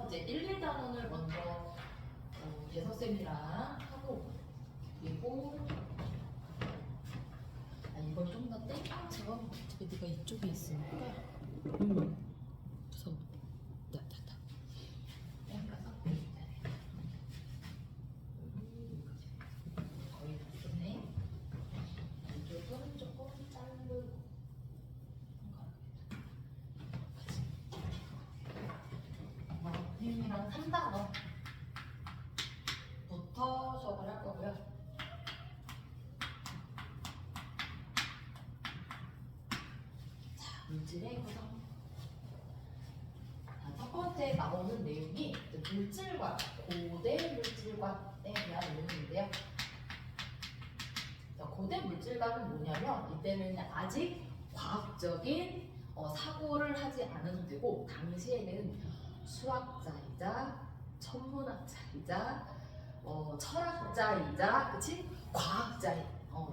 이제 1, 2단원을 먼저 대서쌤이랑 하고, 그리고 이건 좀 더 땡겨서 어차피 네가 이쪽에 있으니까 무서워. 다 땡겨서 거의 다 썼네. 이쪽은 조금 자르고 선생님이랑 3단원부터 수업을 할 거고요. 물질의 구성. 첫 번째 나오는 내용이 물질관, 고대 물질관에 대한 내용인데요. 고대 물질관은 뭐냐면 이때는 아직 과학적인 사고를 하지 않은 상태고, 당시에는 수학자이자 천문학자이자 철학자이자 그치? 과학자인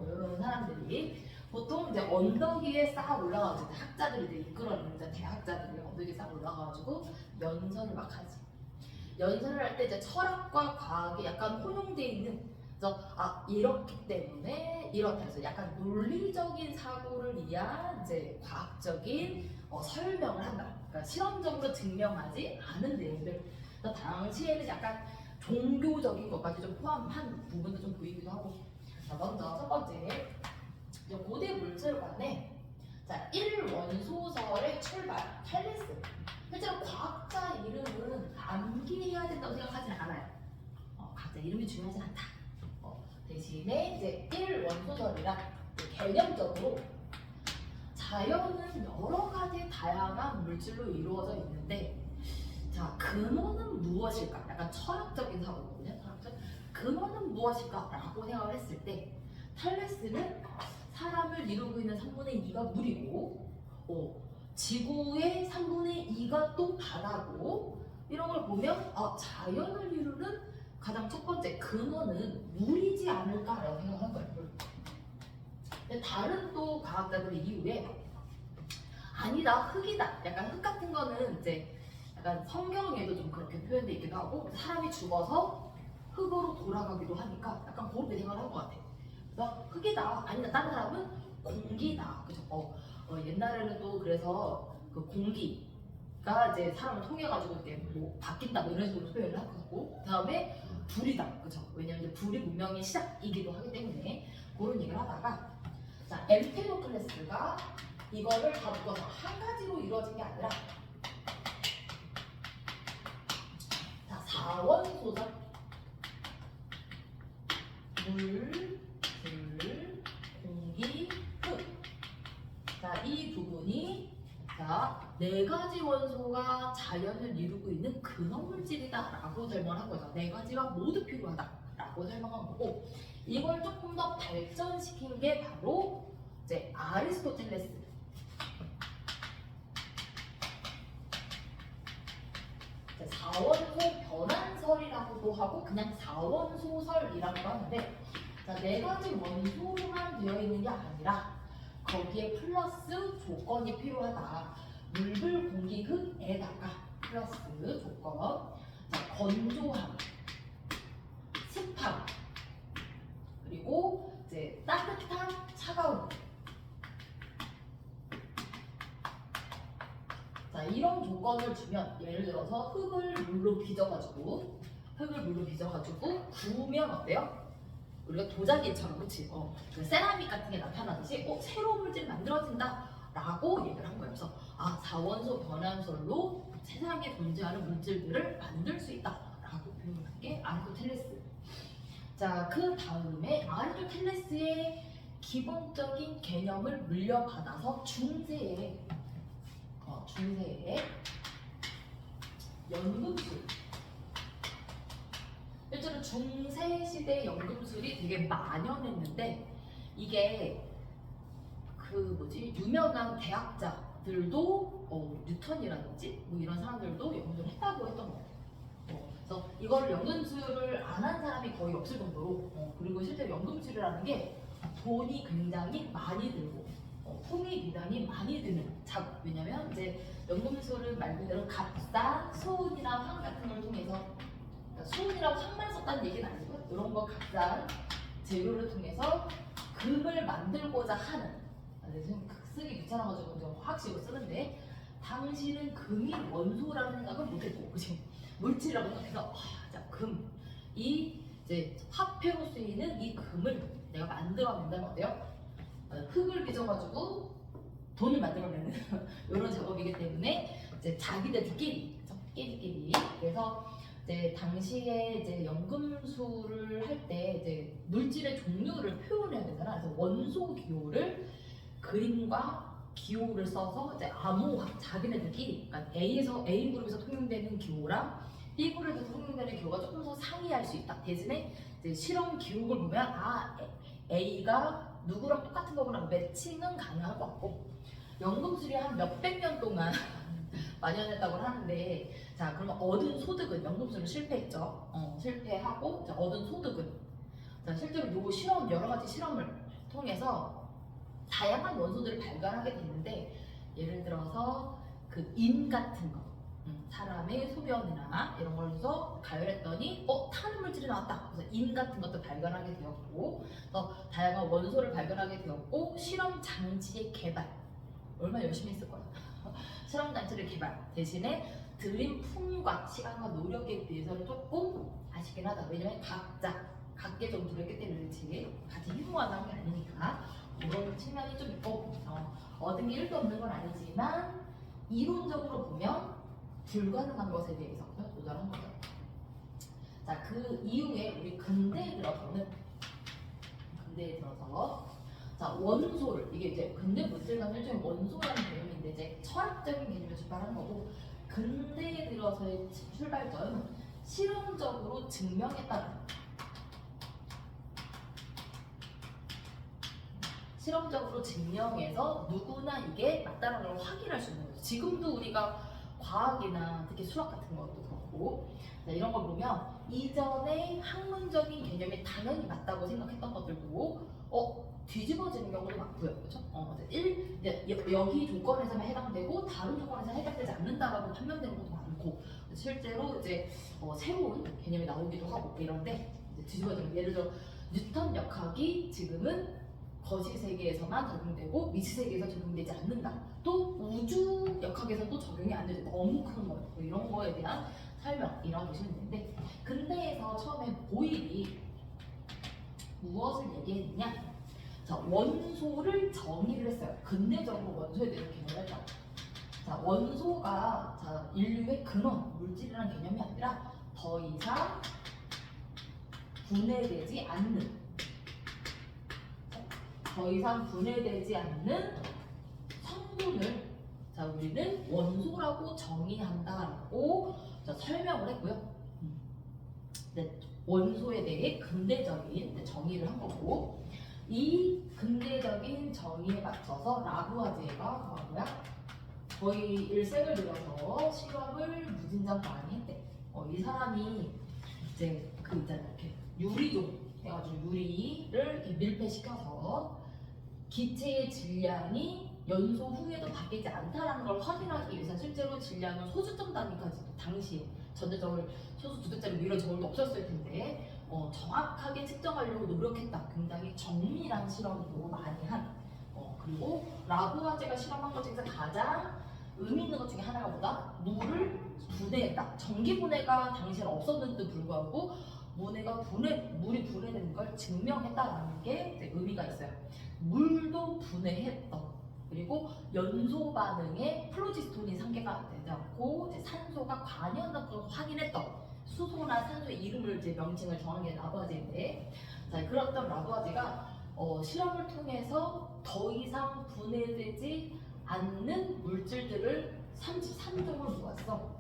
이런 사람들이 보통 이제 언덕 위에 쌓아 올라가지고 학자들이 이제 이끌어내는 대학자들이 언덕 위에 쌓아 올라가가지고 연설을 막 하지. 연설을 할 때 이제 철학과 과학이 약간 혼용되어 있는, 그래서 이렇기 때문에 이렇다 해서 약간 논리적인 사고를 위한 이제 과학적인 설명을 한다. 그러니까 실험적으로 증명하지 않은 내용들. 그래서 당시에는 약간 종교적인 것까지 좀 포함한 부분도 좀 보이기도 하고. 자, 먼저 첫 번째. 고대 물질관에 1원소설의 출발, 탈레스. 실제로 과학자 이름은 암기해야 된다고 생각하지는 않아요. 과학자 이름이 중요하지 않다. 대신에 이제 1원소설이란 개념적으로 자연은 여러 가지 다양한 물질로 이루어져 있는데, 자, 근원은 무엇일까? 약간 철학적인 사고거든요. 근원은 무엇일까? 라고 생각을 했을 때 탈레스는 사람을 이루고 있는 3분의 2가 물이고, 지구의 3분의 2가 또 바다고, 이런 걸 보면 자연을 이루는 가장 첫 번째 근원은 물이지 않을까라고 생각한 거예요. 근데 다른 또 과학자들의 이후에 아니다, 흙이다. 약간 흙 같은 거는 이제 약간 성경에도 좀 그렇게 표현되어 있기도 하고, 사람이 죽어서 흙으로 돌아가기도 하니까 약간 그렇게 생각을 한 것 같아요. 그래서 흙이다. 아니다, 다른 사람은 공기다. 그죠? 옛날에는 또 그래서 그 공기가 이제 사람을 통해가지고 이렇게 뭐 바뀐다 뭐 이런 식으로 표현을 하고, 그 다음에 불이다. 그죠? 왜냐면 이제 불이 문명의 시작이기도 하기 때문에 그런 얘기를 하다가, 자, 엠페도클레스가 이거를 다 묶어서 한 가지로 이루어진 게 아니라 4원 소설, 물, 불, 공기, 흙. 이 부분이 4가지 원소가 자연을 이루고 있는 근원물질이다 라고 설명을 한 거죠. 4가지가 모두 필요하다 라고 설명한 거고, 이걸 조금 더 발전시킨 게 바로 이제 아리스토텔레스. 4원소 변환설이라고도 하고 그냥 4원소설이라고 하는데, 4가지 원소로만 되어 있는 게 아니라 거기에 플러스 조건이 필요하다. 물불 공기 흙에다가 플러스 조건. 건조함, 습함, 그리고 이제 따뜻한 차가움. 이런 조건을 주면, 예를 들어서 흙을 물로 빚어가지고 구우면 어때요? 우리가 도자기처럼, 그치? 그 세라믹 같은 게 나타나듯이 새로운 물질이 만들어진다 라고 얘기를 한 거예요. 그래서 4원소 변환설로 세상에 존재하는 물질들을 만들 수 있다 라고 표현한 게 아리스토텔레스. 자, 그 다음에 아리스토텔레스의 기본적인 개념을 물려받아서 중세에 연금술. 실제로 중세 시대 연금술이 되게 만연했는데, 이게 유명한 대학자들도 뉴턴이라든지 뭐 이런 사람들도 연금술을 했다고 했던 거예요. 그래서 이거를 연금술을 안 한 사람이 거의 없을 정도로, 그리고 실제로 연금술이라는 게 돈이 굉장히 많이 들고 품위 비난이 많이 드는 작업. 왜냐면 이제 연금술은 말 그대로 값싸, 수은이나 황 같은 걸 통해서, 그러니까 수은이랑 황만 썼다는 얘기는 아니고 이런 거 값싼 재료를 통해서 금을 만들고자 하는. 지금 쓰기 귀찮아가지고 좀 화학식으로 쓰는데, 당신은 금이 원소라는 생각을 못했고, 그치? 물질이라고 생각해서 자, 금, 이 이제 화폐로 쓰이는 이 금을 내가 만들어낸다면 어때요? 흙을 빚어가지고 돈을 만들어내는 이런 작업이기 때문에 이제 자기들끼리 그래서 이제 당시에 이제 연금술을 할 때 이제 물질의 종류를 표현해야 되잖아. 그래서 원소 기호를 그림과 기호를 써서 이제 암호화 자기네들끼리, 그러니까 A 그룹에서 통용되는 기호랑 B 그룹에서 통용되는 기호가 조금 더 상이할 수 있다. 대신에 이제 실험 기록을 보면 A가 누구랑 똑같은 거구나 매칭은 가능할 것 같고, 연금술이 한 몇백 년 동안 만연했다고 하는데, 자 그러면 얻은 소득은, 연금술은 실패했죠. 실패하고 자, 얻은 소득은, 자 실제로 요 실험, 여러 가지 실험을 통해서 다양한 원소들을 발견하게 됐는데, 예를 들어서 그 인 같은 거, 사람의 소변이나 이런 걸로 가열했더니 타는 물질이 나왔다. 그래서 인 같은 것도 발견하게 되었고, 또 다양한 원소를 발견하게 되었고, 실험 장치의 개발, 얼마나 열심히 했을 거야. 실험 장치를 개발 대신에 들인 품과 시간과 노력에 비해서는 조금 아쉽긴 하다. 왜냐면 각계 좀 들었기 때문에, 그렇지 같이 희소하는 게 아니니까 그런 측면이 좀 있고, 얻은 게 1도 없는 건 아니지만 이론적으로 보면 불가능한 것에 대해서 도전한 거죠. 자, 그 이후에 우리 근대에 들어서 자, 원소를, 이게 이제 근대 물질과는 일종의 원소라는 개념인데 이제 철학적인 개념을 출발한 거고, 근대에 들어서의 출발점은 실험적으로 증명했다는 거. 실험적으로 증명해서 누구나 이게 맞다는 걸 확인할 수 있는 거죠. 지금도 우리가 과학이나 특히 수학 같은 것도 그렇고, 이런 걸 보면 이전에 학문적인 개념이 당연히 맞다고 생각했던 것들도 뒤집어지는 경우도 많고요. 그렇죠? 여기 조건에서만 해당되고 다른 조건에서 해당되지 않는다라고 판명되는 것도 많고, 실제로 이제 새로운 개념이 나오기도 하고 이런데, 뒤집어지는, 예를 들어 뉴턴 역학이 지금은 거시 세계에서만 적용되고 미지 세계에서 적용되지 않는다. 또 우주 역학에서도 적용이 안 되죠. 너무 큰 거예요. 이런 거에 대한 설명이라고 보시면 되는데, 근대에서 처음에 보일이 무엇을 얘기했느냐? 자, 원소를 정의를 했어요. 근대적으로 원소에 대해서 개념을 했다. 자, 원소가 인류의 근원, 물질이라는 개념이 아니라 더 이상 분해되지 않는 성분을 우리는 원소라고 정의한다라고 설명을 했고요. 원소에 대해 근대적인 정의를 한 거고, 이 근대적인 정의에 맞춰서 라부아제가 거의 일생을 들여서 실험을 무진장 많이 했대. 이 사람이 이제 이렇게 유리종 해가지고 유리를 이렇게 밀폐시켜서 기체의 질량이 연소 후에도 바뀌지 않다라는 걸 확인하기 위해서 실제로 질량을 소수점 단위까지, 당시에 전자적으로 소수 두 개짜리 이런 저울도 없었을 텐데 정확하게 측정하려고 노력했다. 굉장히 정밀한 실험도 많이 한. 그리고 라부아제가 실험한 것 중에서 가장 의미 있는 것 중에 하나가 뭐다? 물을 분해했다. 전기 분해가 당시에는 없었는데도 불구하고 물이 분해되는 걸 증명했다라는 게 의미가 있어요. 물도 분해했던, 그리고 연소 반응에 플로지스톤이 상계가 되지 않고 산소가 관여한다는 걸 확인했던, 수소나 산소의 이름을 명칭을 정한 게 라부아제인데, 그렇던 라부아제가 실험을 통해서 더 이상 분해되지 않는 물질들을 33종을 모았어.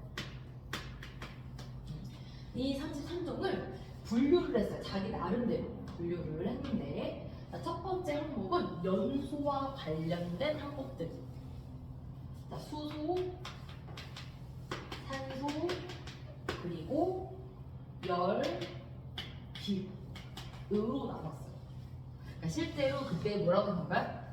이 33종을 분류를 했어요. 자기 나름대로 분류를 했는데, 첫 번째 항목은 연소와 관련된 항목들. 수소, 산소, 그리고 열, 빛으로 나눴어요. 실제로 그때 뭐라고 한 건가요?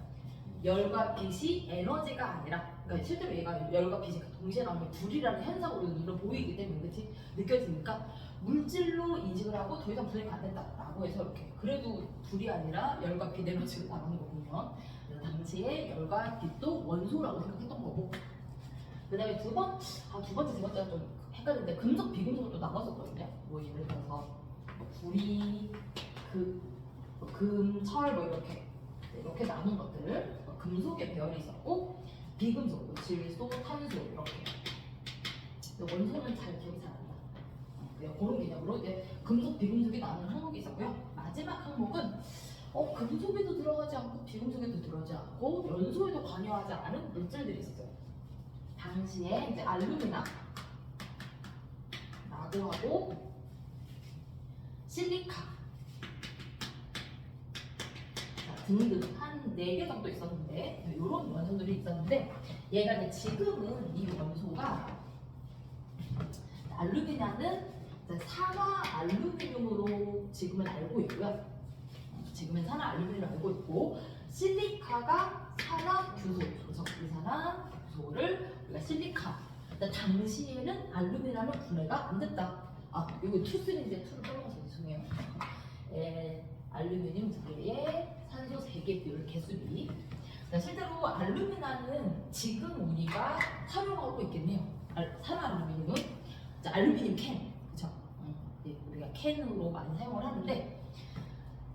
열과 빛이 에너지가 아니라, 그러니까 실제로 얘가 열과 빛이 동시에 나오는 게 불이라는 현상으로 눈으로 보이기 때문에, 그치? 느껴지니까 물질로 인식을 하고 더 이상 분해가 안 된다라고 해서 이렇게, 그래도 불이 아니라 열과 빛 에너지가 나오는 거군요. 그래서 당시에 열과 빛도 원소라고 생각했던 거고, 그 다음에 두 번째, 세 번째가 좀 헷갈리는데, 금속, 비금속을 또 나눴었거든요. 뭐 예를 들어서 불이, 금, 철, 뭐 이렇게 나눈 것들을 금속의 배열이 있었고, 비금속, 뭐 질소, 탄소 이렇게. 원소는 잘 기억이 잘 안 나. 그런 개념으로 이제 금속, 비금속이 나누는 항목이 있었고요. 마지막 항목은 금속에도 들어가지 않고 비금속에도 들어가지 않고 연소에도 관여하지 않은 물질들이 있었어요. 당시에 이제 알루미나라고 하고 실리카 등등 한 4개 정도 있었는데, 이런 원소들이 있었는데, 얘가 이제 지금은 이 원소가 알루미나는 산화 알루미늄으로 지금은 알고 있고요. 지금은 산화 알루미늄을 알고 있고, 실리카가 산화 규소, 그래서 이산화 규소를 우리가 실리카. 당시에는 알루미늄은 분해가 안 됐다. 이거 2, 3인데 2를 빼먹어서 죄송해요. 알루미늄 2개에 산소 3개 비율 개수비. 실제로 알루미늄은 지금 우리가 사용하고 있겠네요. 산화 알루미늄은 알루미늄 캔, 그렇죠? 우리가 캔으로 많이 사용을 하는데,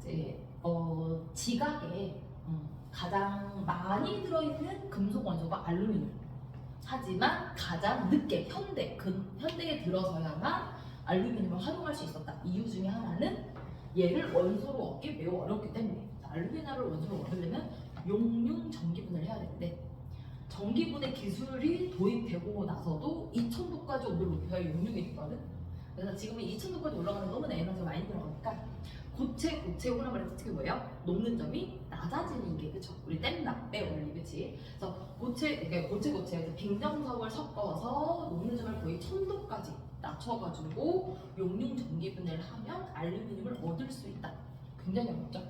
이제 지각에 가장 많이 들어있는 금속 원소가 알루미늄. 하지만 가장 늦게 현대에 들어서야만 알루미늄을 활용할 수 있었다. 이유 중에 하나는 얘를 원소로 얻기 매우 어렵기 때문에. 알루미늄을 원소로 얻으려면 용융 전기분해를 해야 되는데, 전기분해 기술이 도입되고 나서도 2000도까지 온도를 높여야 용융이 되거든. 그래서 지금은 2000도까지 올라가는 너무나 에너지가 많이 들어가니까 고체 오나말의 특징이 뭐예요? 녹는 점이 낮아지는 게, 그쵸? 우리 땜납의 원리, 그치? 그래서 고체에서 빙정석을 섞어서 녹는 점을 거의 1000도까지 낮춰가지고 용융 전기분해를 하면 알루미늄을 얻을 수 있다. 굉장히 어렵죠?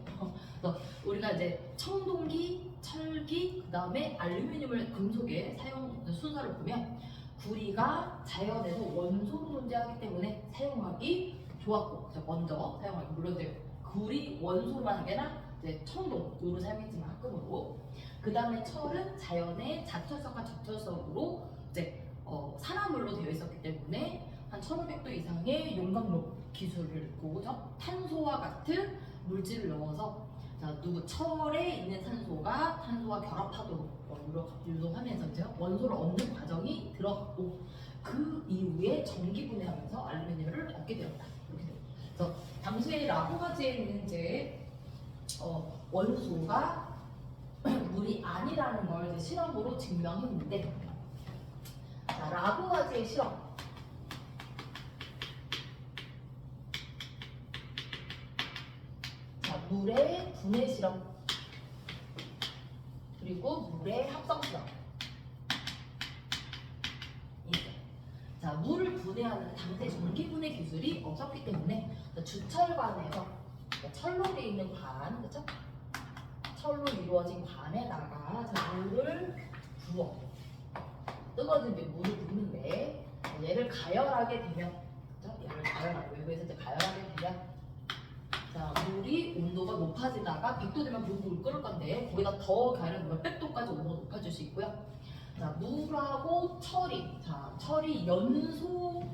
그래서 우리가 이제 청동기, 철기, 그 다음에 알루미늄을 금속에 사용 순서를 보면, 구리가 자연에서 원소로 존재하기 때문에 사용하기 좋았고, 먼저 사용하기, 물론 이제 구리 원소만 아니라 이제 청동으로 사용했지만 합금으로. 그 다음에 철은 자연의 자철석과 적철석으로 이제 산화물로 되어 있었기 때문에 한 1500도 이상의 용광로 기술을 있고, 탄소와 같은 물질을 넣어서 철에 있는 탄소와 결합하도록 유도하면서 이제 원소를 얻는 과정이 들어갔고, 그 이후에 전기분해하면서 알루미늄을 얻게 되었다. 이렇게 됩니다. 그래서 당시에 라보가지에 있는 이제 원소가 물이 아니라는 걸 이제 실험으로 증명했는데, 라보가지의 실험. 물의 분해 실험, 그리고 물의 합성 실험. 물을 분해하는 당대 전기 분해 기술이 없었기 때문에 주철관에서 철로 되어 있는 관, 그렇죠? 철로 이루어진 관에다가 물을 부어, 뜨거워진 물을 붓는데, 얘를 가열하게 되면, 그렇죠? 얘를 가열하고, 외부에서 이제 가열하게 되면, 물이 온도가 높아지다가 100도 되면 물을 끓을 건데, 거기다 더 가열하면 100도까지 온도가 높아질 수 있고요. 물하고 철이 연소는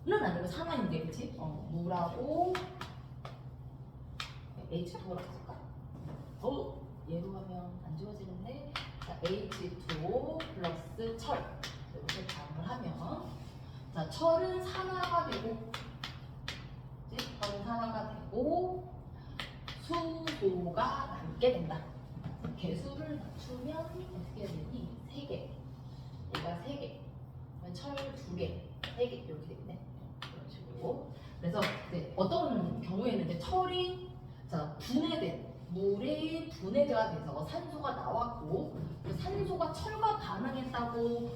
아니고 산화인데, 그치? 물하고 H2O라고 쓸까? 얘로 하면 안 지워지는데, H2O 플러스 철 이렇게 반응을 하면, 철은 산화가 되고, 수소가 남게 된다. 개수를 맞추면 어떻게 해야 되니? 3개. 얘가 3개. 철 2개, 3개 이렇게 되겠네. 이런 식으로. 그래서 이제 어떤 경우에는 이제 철이 물이 분해가 돼서 산소가 나왔고, 그 산소가 철과 반응했다고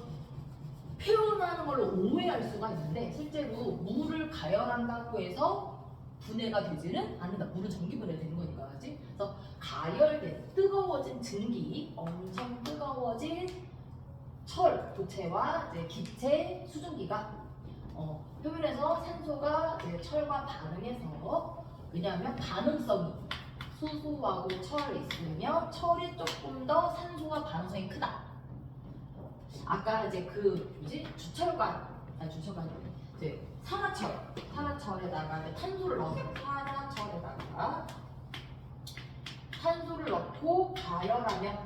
표현하는 걸로 오해할 수가 있는데, 실제로 물을 가열한다고 해서 분해가 되지는 않는다. 물은 전기 분해되는 거니까, 그렇지? 그래서 가열된 뜨거워진 증기, 엄청 뜨거워진 철 도체와 이제 기체 수증기가 표면에서 산소가 이제 철과 반응해서, 왜냐하면 반응성이 수소하고 철이 있으면 철이 조금 더 산소와 반응성이 크다. 아까 이제 그 뭐지 주철관 이제 산화철에다가 이제 탄소를 넣어서 산화철에다가 탄소를 넣고 가열하면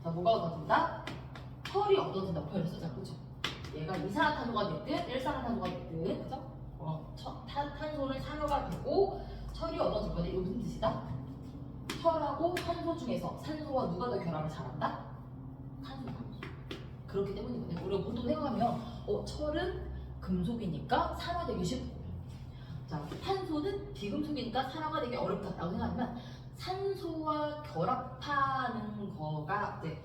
자, 뭐가 얻어진다? 철이 얻어진다. 표현했어, 그죠? 얘가 이산화탄소가 됐든 일산화탄소가 됐든, 그죠? 탄소는 산화가 되고 철이 얻어질 건데 이거 무슨 뜻이다? 철하고 탄소 중에서 산소와 누가 더 결합을 잘한다? 탄소. 그렇기 때문이거든요. 우리가 보통 생각하면 철은 금속이니까 산화되기 쉽고, 자, 탄소는 비금속이니까 산화가 되기 어렵다라고 생각하면 산소와 결합하는 거가 이제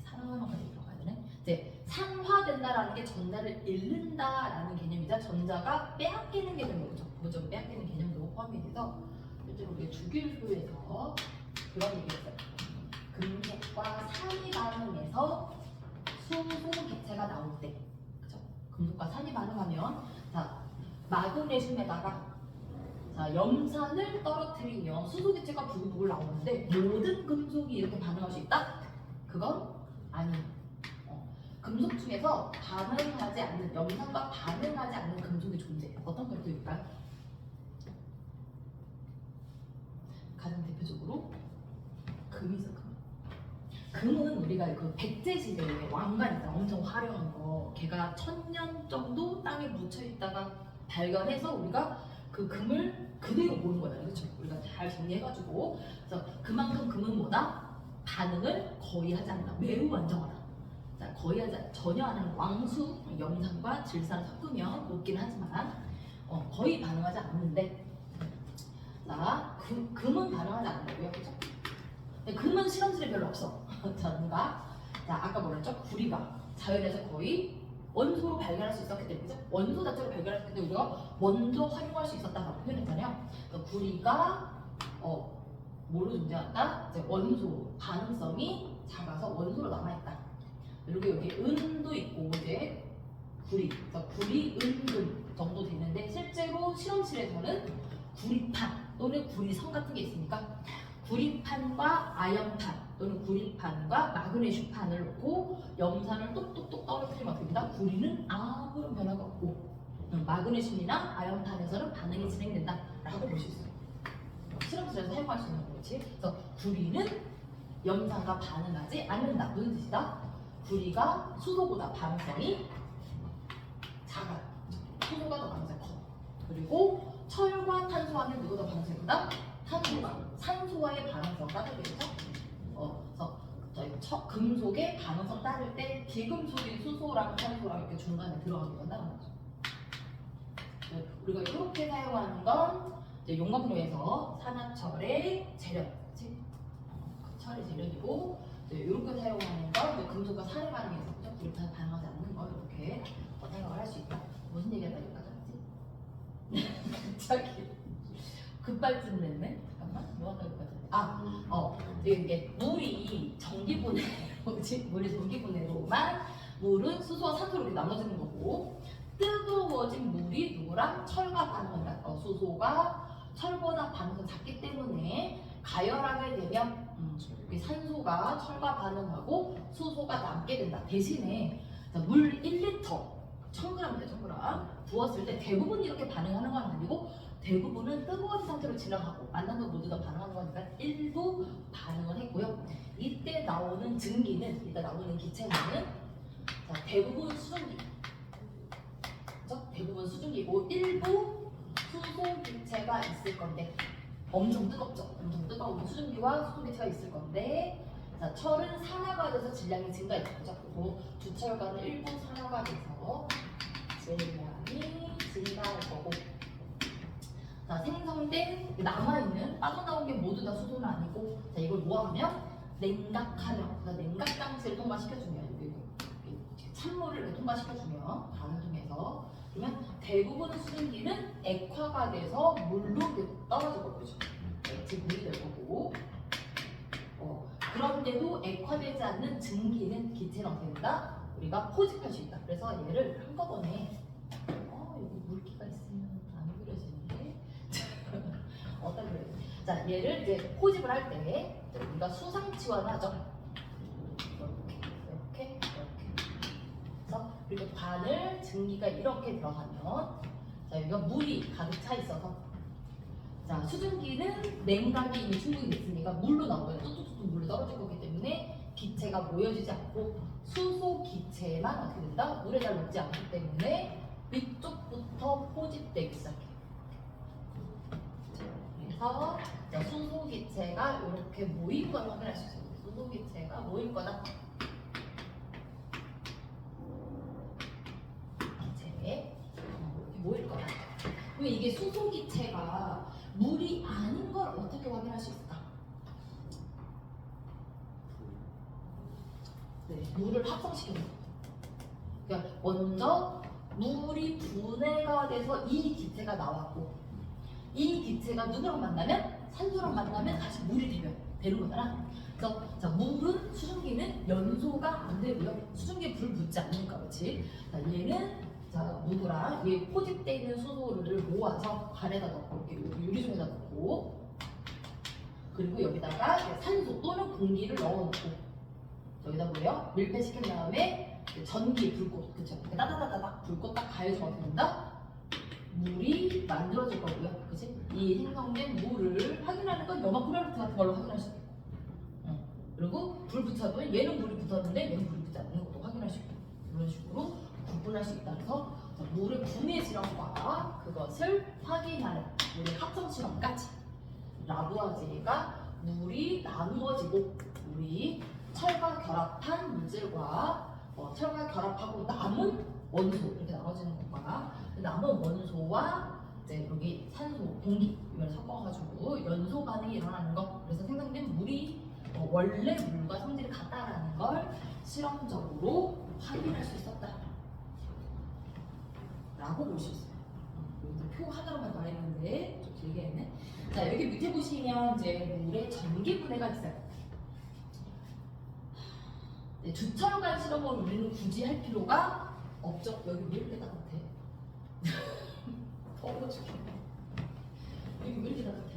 산화하는 거에 들어가야 되네. 이제 산화된다라는 게 전자를 잃는다라는 개념이자 전자가 빼앗기는 개념이죠. 보존 빼앗기는 개념도 포함이 돼서 실제로 우리가 주기율표에서 그런 얘기했어요. 금속과 산이 반응해서 수소 기체가 나올 때, 그죠? 금속과 산이 반응하면, 자, 마그네슘에다가 자, 염산을 떨어뜨리면 수소 기체가 부글부글 나오는데 모든 금속이 이렇게 반응할 수 있다? 그건 아니에요. 금속 중에서 반응하지 않는, 염산과 반응하지 않는 금속이 존재해요. 어떤 것들일까요? 가장 대표적으로 금이죠. 금은 우리가 그 백제 시대에 왕관 있잖아, 엄청 화려한 거, 걔가 1000년 정도 땅에 묻혀 있다가 발견해서 우리가 그 금을 그대로 보는 거잖아요, 그렇죠? 우리가 잘 정리해가지고, 그래서 그만큼 금은 뭐다? 반응을 거의 하지 않는다, 매우 안정하다. 자, 거의 하지 않, 전혀 안 하는 왕수, 염산과 질산을 섞으면 높긴 하지만 거의 반응하지 않는데, 자, 금은 반응하지 않는다고요, 그렇죠? 금은 실험실에 별로 없어. 자, 누가? 자, 아까 뭐랬죠? 구리가 자연에서 거의 원소로 발견할 수 있었기 때문에, 그죠? 원소 자체로 발견했을 때 우리가 먼저 활용할 수 있었다라고 표현했잖아요. 그러니까 구리가 뭐로 존재한다? 이제 원소 반응성이 작아서 원소로 남아있다. 그리고 여기 은도 있고 이제 구리, 그래서 구리, 은, 금 정도 되는데 실제로 실험실에서는 구리판 또는 구리성 같은 게 있으니까 구리판과 아연판 또는 구리판과 마그네슘판을 놓고 염산을 똑똑똑 떨어뜨리면 어떻게 된다? 구리는 아무런 변화가 없고 마그네슘이나 아연판에서는 반응이 진행된다라고 볼 수 있어요. 실험실에서 사용할 수 있는 거지. 그래서 구리는 염산과 반응하지 않는다. 무슨 뜻이다? 구리가 수소보다 반응성이 작아요. 수소가 더 반응성이 커. 그리고 철과 탄소와는 누가 더 반응성이 크다? 탄소가. 산소와의 반응성 따르게 되죠. 그래서 금속의 반응성 따를 때 비금속인 수소랑 탄소랑 이렇게 중간에 들어가게 된다는 거죠. 우리가 이렇게 사용하는 건 이제 용광로에서 산화철의 재련, 그치? 철의 재련이고, 이렇게 사용하는 건 금속과 산의 반응에서 구리판 반응하지 않는 거 이렇게 생각을 할 수 있다. 무슨 얘기를 여기까지 하지? 갑자기 급발진 냈네. 잠깐만, 뭐가 여기까지? 이게 물이 전기분해, 물이 전기분해로만 물은 수소와 산소로 이렇게 나눠지는 거고, 뜨거워진 물이 누구랑 철과 반응한다. 수소가 철보다 반응이 작기 때문에 가열하게 되면 산소가 철과 반응하고 수소가 남게 된다. 대신에 물 1리터 1000g인데 1000g 부었을 때 대부분 이렇게 반응하는 건 아니고 대부분은 뜨거운 상태로 지나가고 만난 건 모두 다 반응하는 거니까 일부 반응을 했고요. 이때 나오는 증기는, 이때 나오는 기체는 대부분 수증기, 그렇죠? 대부분 수증기고 일부 수소 기체가 있을 건데 엄청 뜨겁죠. 엄청 뜨거운 수증기와 수소 기체가 있을 건데, 자, 철은 산화가 돼서 질량이 증가했죠. 그리고 주철과는 일부 산화가 돼서 질량이 증가할 거고, 자, 생성된 남아있는 빠져나온 게 모두 다 수소는 아니고, 자, 이걸 모아가면 냉각하면, 냉각 장치를 통과시켜주면, 찬물을 이렇게 통과시켜주면 반을 통해서 그러면 대부분의 수증기는 액화가 돼서 물로 떨어질 거죠. 즉 물이 될 거고. 그런데도 액화되지 않는 증기는 기체는 어떻게 된다? 우리가 포집할 수 있다. 그래서 얘를 한꺼번에 여기 물기가 있으면 안 그려지는데 어디다 그려야 돼? 자, 얘를 이제 포집을 할 때 우리가 수상치환을 하죠. 이렇게. 그래서 이렇게 바늘 증기가 이렇게 들어가면 자, 여기가 물이 가득 차 있어서 자, 수증기는 냉각이 이미 충분히 됐으니까 물로 나오거든요. 뚝뚝뚝 물로 떨어질 거기 때문에 기체가 모여지지 않고 수소 기체만 어떻게 된다? 물에 잘 녹지 않기 때문에 위쪽부터 포집되기 시작해요. 그래서 수소 기체가 이렇게 모인 걸 확인할 수 있어요. 수소 기체가 모일 거다. 기체에 이렇게 모일 거다. 그러면 이게 수소 기체가 물이 아닌 걸 어떻게 확인할 수 있을까? 네, 물을 합성시키는 거. 그러니까 먼저 물이 분해가 돼서 이 기체가 나왔고 이 기체가 누구랑 만나면 산소랑 만나면 다시 물이 되는 거잖아. 그래서 자, 물은 수증기는 연소가 안 되고요. 수증기에 불 붙지 않으니까 그렇지. 자, 얘는 자, 누구랑 이 포집되어 있는 수소를 모아서 간에다 넣고 이렇게 유리종에다 넣고 그리고 여기다가 산소 또는 공기를 넣어놓고 여기다 뭐예요? 밀폐시킨 다음에 전기 불꽃 그쵸? 따다다다닥 불꽃 딱 가해주면 어떻게 된다? 물이 만들어질 거고요. 그치? 이 생성된 물을 확인하는 건 염화 프로젝트 같은 걸로 확인할 수 있고 그리고 불 붙여도 얘는 물이 붙었는데 얘는 물이 붙지 않는 것도 확인할 수 있고 이런 식으로 구분할 수 있다. 그래서 물의 분해 실험과 그것을 확인하는 물의 합성 실험까지 라부아제가 물이 나누어지고 물이 철과 결합한 물질과 철과 결합하고 남은 원소 이렇게 나눠지는 것과 남은 원소와 이제 여기 산소, 공기 이걸 섞어가지고 연소 반응이 일어나는 것. 그래서 생성된 물이 원래 물과 성질이 같다라는 걸 실험적으로 확인할 수 있었다. 라고 볼 수 있어요. 여기도 표 하나로만 나와 있는데 좀 길게 했네. 자, 여기 밑에 보시면 이제 물의 전기 분해가 있어요. 네, 주철관 실험을 우리는 굳이 할 필요가 없죠. 여기 왜 이렇게 따뜻해? 더워 죽겠네. 여기 왜 이렇게 따뜻해?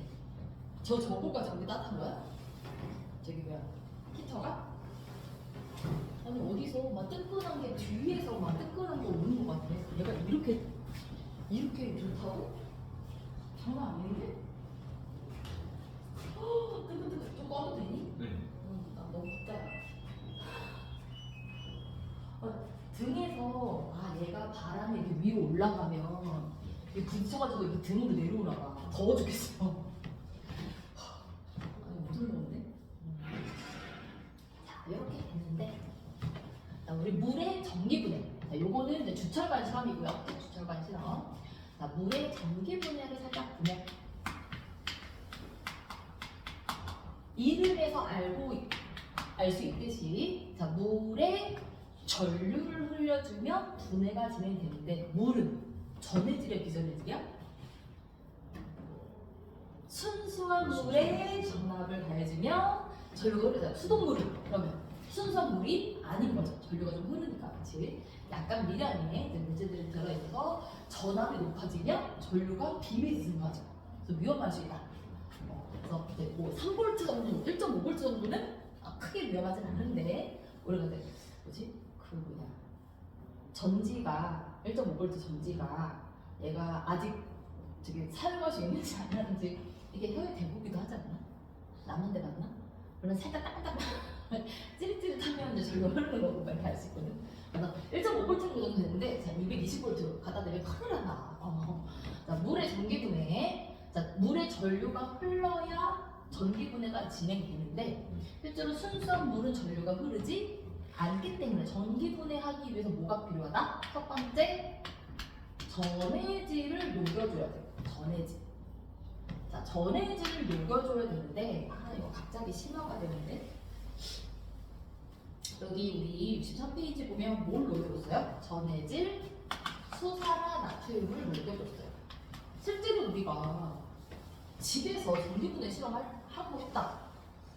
저 저거까지 여기 따뜻한 거야? 저기 뭐야? 히터가? 아니 어디서 막 뜨끈한 게 뒤에서 막 뜨끈한 거 오는 것 같아. 얘가 이렇게 좋다고? 장난 아닌데? 뜨끈뜨끈 좀 꺼도 되니? 네. 나 너무 덥다. 등에서 얘가 바람이 이렇게 위로 올라가면 이게 부딪혀가지고 이렇게 등으로 내려오나 봐. 더워 죽겠어. 아니 못 올라오네. 자, 이렇게 됐는데 자, 우리 물의 전기분해. 자, 요거는 이제 주철관 실험이고요. 주철관 실험. 자, 물의 전기분해를 살짝 보면 이름에서 알 수 있듯이 자, 물에 전류를 흘려주면 분해가 진행되는데 물은 전해질이야 비전해질이야? 순수한 물에 전압을 가해주면 전류가 흐르잖아. 수돗물은 그러면 순수한 물이 아닌 거죠. 전류가 좀 흐르니까 그렇지. 약간 미량의 물질들이 들어있어서 전압이 높아지면 전류가 비매진 거죠. 그래서 위험할 수 있다. 그래서 이제 뭐 3V 정도, 1.5V 정도는 크게 위험하진 않은데 우리가 이제 전지가 1.5V 전지가 얘가 아직 저기 사용할 수 있는지 안 하는지 이게 혀에 대보기도 하지 않나? 남한테 맞나? 그러면 살짝 딱딱 찌릿찌릿하면 이제 전류가 흐르는 거고 이렇게 알 수 있거든. 그래서 1.5V 정도 되는데 자 220V 갖다 대면 큰일 나나. 자, 물의 전기분해. 자, 물의 전류가 흘러야 전기분해가 진행되는데 실제로 순수한 물은 전류가 흐르지 않기 때문에 전기분해하기 위해서 뭐가 필요하다? 첫 번째, 전해질을 녹여줘야 돼요. 전해질. 자, 전해질을 녹여줘야 되는데 이거 갑자기 심화가 되는데 여기 우리 63페이지 보면 뭘 녹여줬어요? 전해질, 수산화 나트륨을 녹여줬어요. 실제로 우리가 집에서 전기분해 실험을 하고 싶다.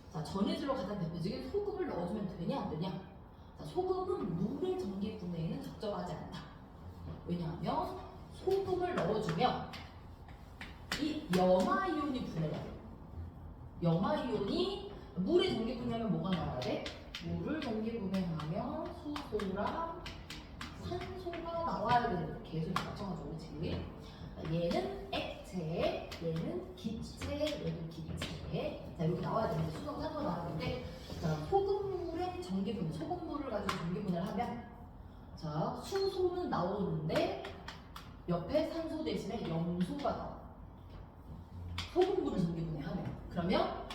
자, 전해질로 가장 대표적인 소금을 넣어주면 되냐 안 되냐? 자, 소금은 물의 전기분해에는 적절하지 않다. 왜냐하면 소금을 넣어주면 이 염화이온이 분해가 돼요. 염화이온이 물의 전기분해하면 뭐가 나와야 돼? 물을 전기분해하면 수소랑 산소가 나와야 되는 계속 맞춰가지고 그렇지? 얘는 액체, 얘는 기체, 얘는 기체. 자, 이렇게 나와야 되는데 수소랑 산소가 나왔는데, 자, 소금물의 전기분해, 소금물을 가지고 전기분해를 하면, 자, 수소는 나오는데 옆에 산소 대신에 염소가 나와. 소금물을 전기분해하면. 그러면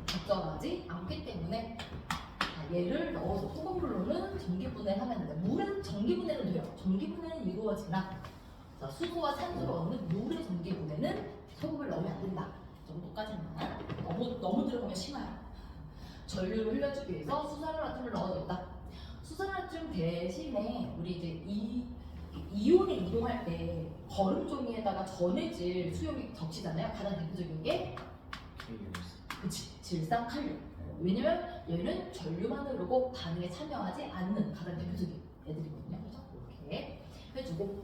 적절하지 않기 때문에 얘를 넣어서 소금물로는 전기분해를 하면 된다. 물은 전기분해는 돼요. 전기분해는 이루어지나 자, 수소와 산소를 얻는 물의 전기분해는 소금을 넣으면 안 된다. 이 정도까지만. 너무 들어가면 심해요. 전류를 흘려주기 위해서 수산화나트륨을 넣어줬다. 수산화나트륨 대신에 우리 이제 이온을 이동할 때 거름종이에다가 전해질 수용이 적시잖아요. 가장 대표적인 게 그치, 질산칼륨. 왜냐면 얘는 전류만 흐르고 반응에 참여하지 않는 가장 대표적인 애들이거든요. 그죠? 이렇게 해주고,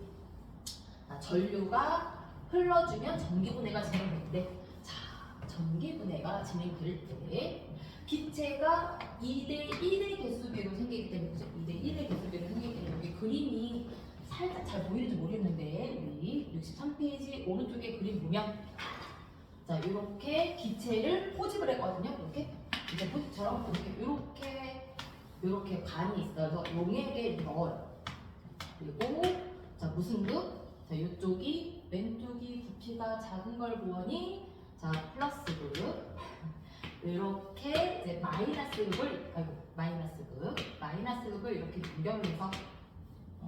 전류가 흘러주면 전기분해가 진행되는데, 자, 전기분해가 진행될 때 기체가 2대1의 개수비로 생기기 때문에, 그죠? 2대1의 개수비로 생기기 때문에 여기 그림이 살짝 잘 보이는지 모르겠는데, 우리 63페이지 오른쪽에 그림 보면, 자, 이렇게 기체를 포집을 했거든요. 이렇게 이제 포집처럼 이렇게 관이 있어서 용액에 넣어요. 그리고 자, 무슨 극? 자, 이쪽이 왼쪽이 부피가 작은 걸 보니 자, 플러스 극. 이렇게 이제 마이너스 극을 이렇게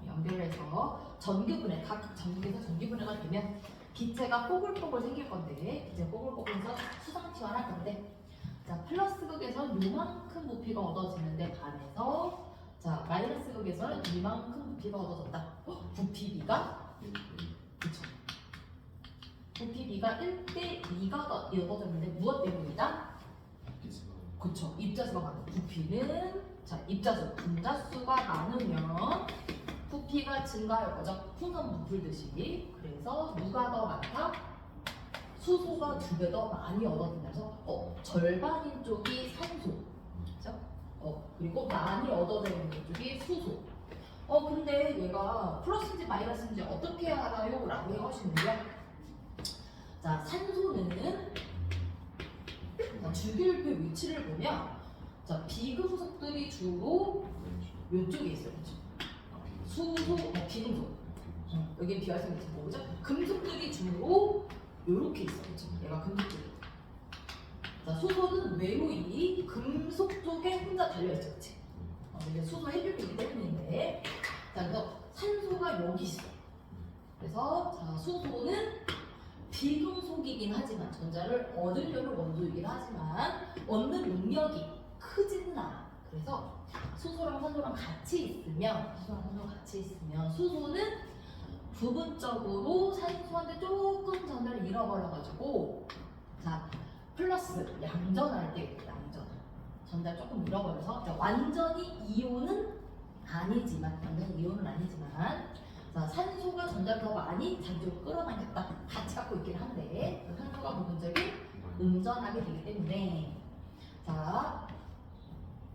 연결해서 전기분해, 각 전기에서 전기분해가 되면 기체가 뽀글뽀글 생길 건데, 기체 뽀글뽀글해서 수상티화를 할 건데, 자, 플러스 극에서는 요만큼 부피가 얻어지는데 반해서, 자, 마이너스 극에서는 이만큼 부피가 얻어졌다. 부피비가 그쵸? 부피비가 1대2가 얻어졌는데 무엇 때문이다? 그쵸? 입자수가 많아. 부피는 자, 입자수, 분자수가 많으면 부피가 증가할 거죠. 풍선 부풀듯이. 그래서 누가 더 많다? 수소가 2배 더 많이 얻어진다서 절반인 쪽이 산소. 그죠? 그리고 많이 얻어내는 쪽이 수소. 근데 얘가 플러스인지 마이너스인지 어떻게 알아요? 라고 하시는데요. 자, 산소는 주기율표 위치를 보면 자, 비금속들이 주로 이쪽에 있어요. 그렇죠? 수소, 비금속. 여기 비활성 같은 거죠? 금속들이 주로 이렇게 있어. 그렇죠? 얘가 금속들이. 자, 수소는 외로이 금속 쪽에 혼자 달려있죠. 그렇지? 이게 수소 해결이기 때문인데. 자, 그래서 산소가 여기 있어. 그래서 자, 수소는 비금속이긴 하지만 전자를 얻으려는 원소이긴 하지만 얻는 능력이 크지는 않아. 그래서 수소랑 산소랑 같이 있으면 수소는 부분적으로 산소한테 조금 전자를 잃어버려가지고 자, 플러스 양전할 때 전자를 조금 잃어버려서 자, 완전히 이온은 아니지만 자, 산소가 전자를 더 많이 자기 쪽으로 끌어당겼다. 같이 갖고 있긴 한데 산소가 부분적인 음전하게 되기 때문에 자,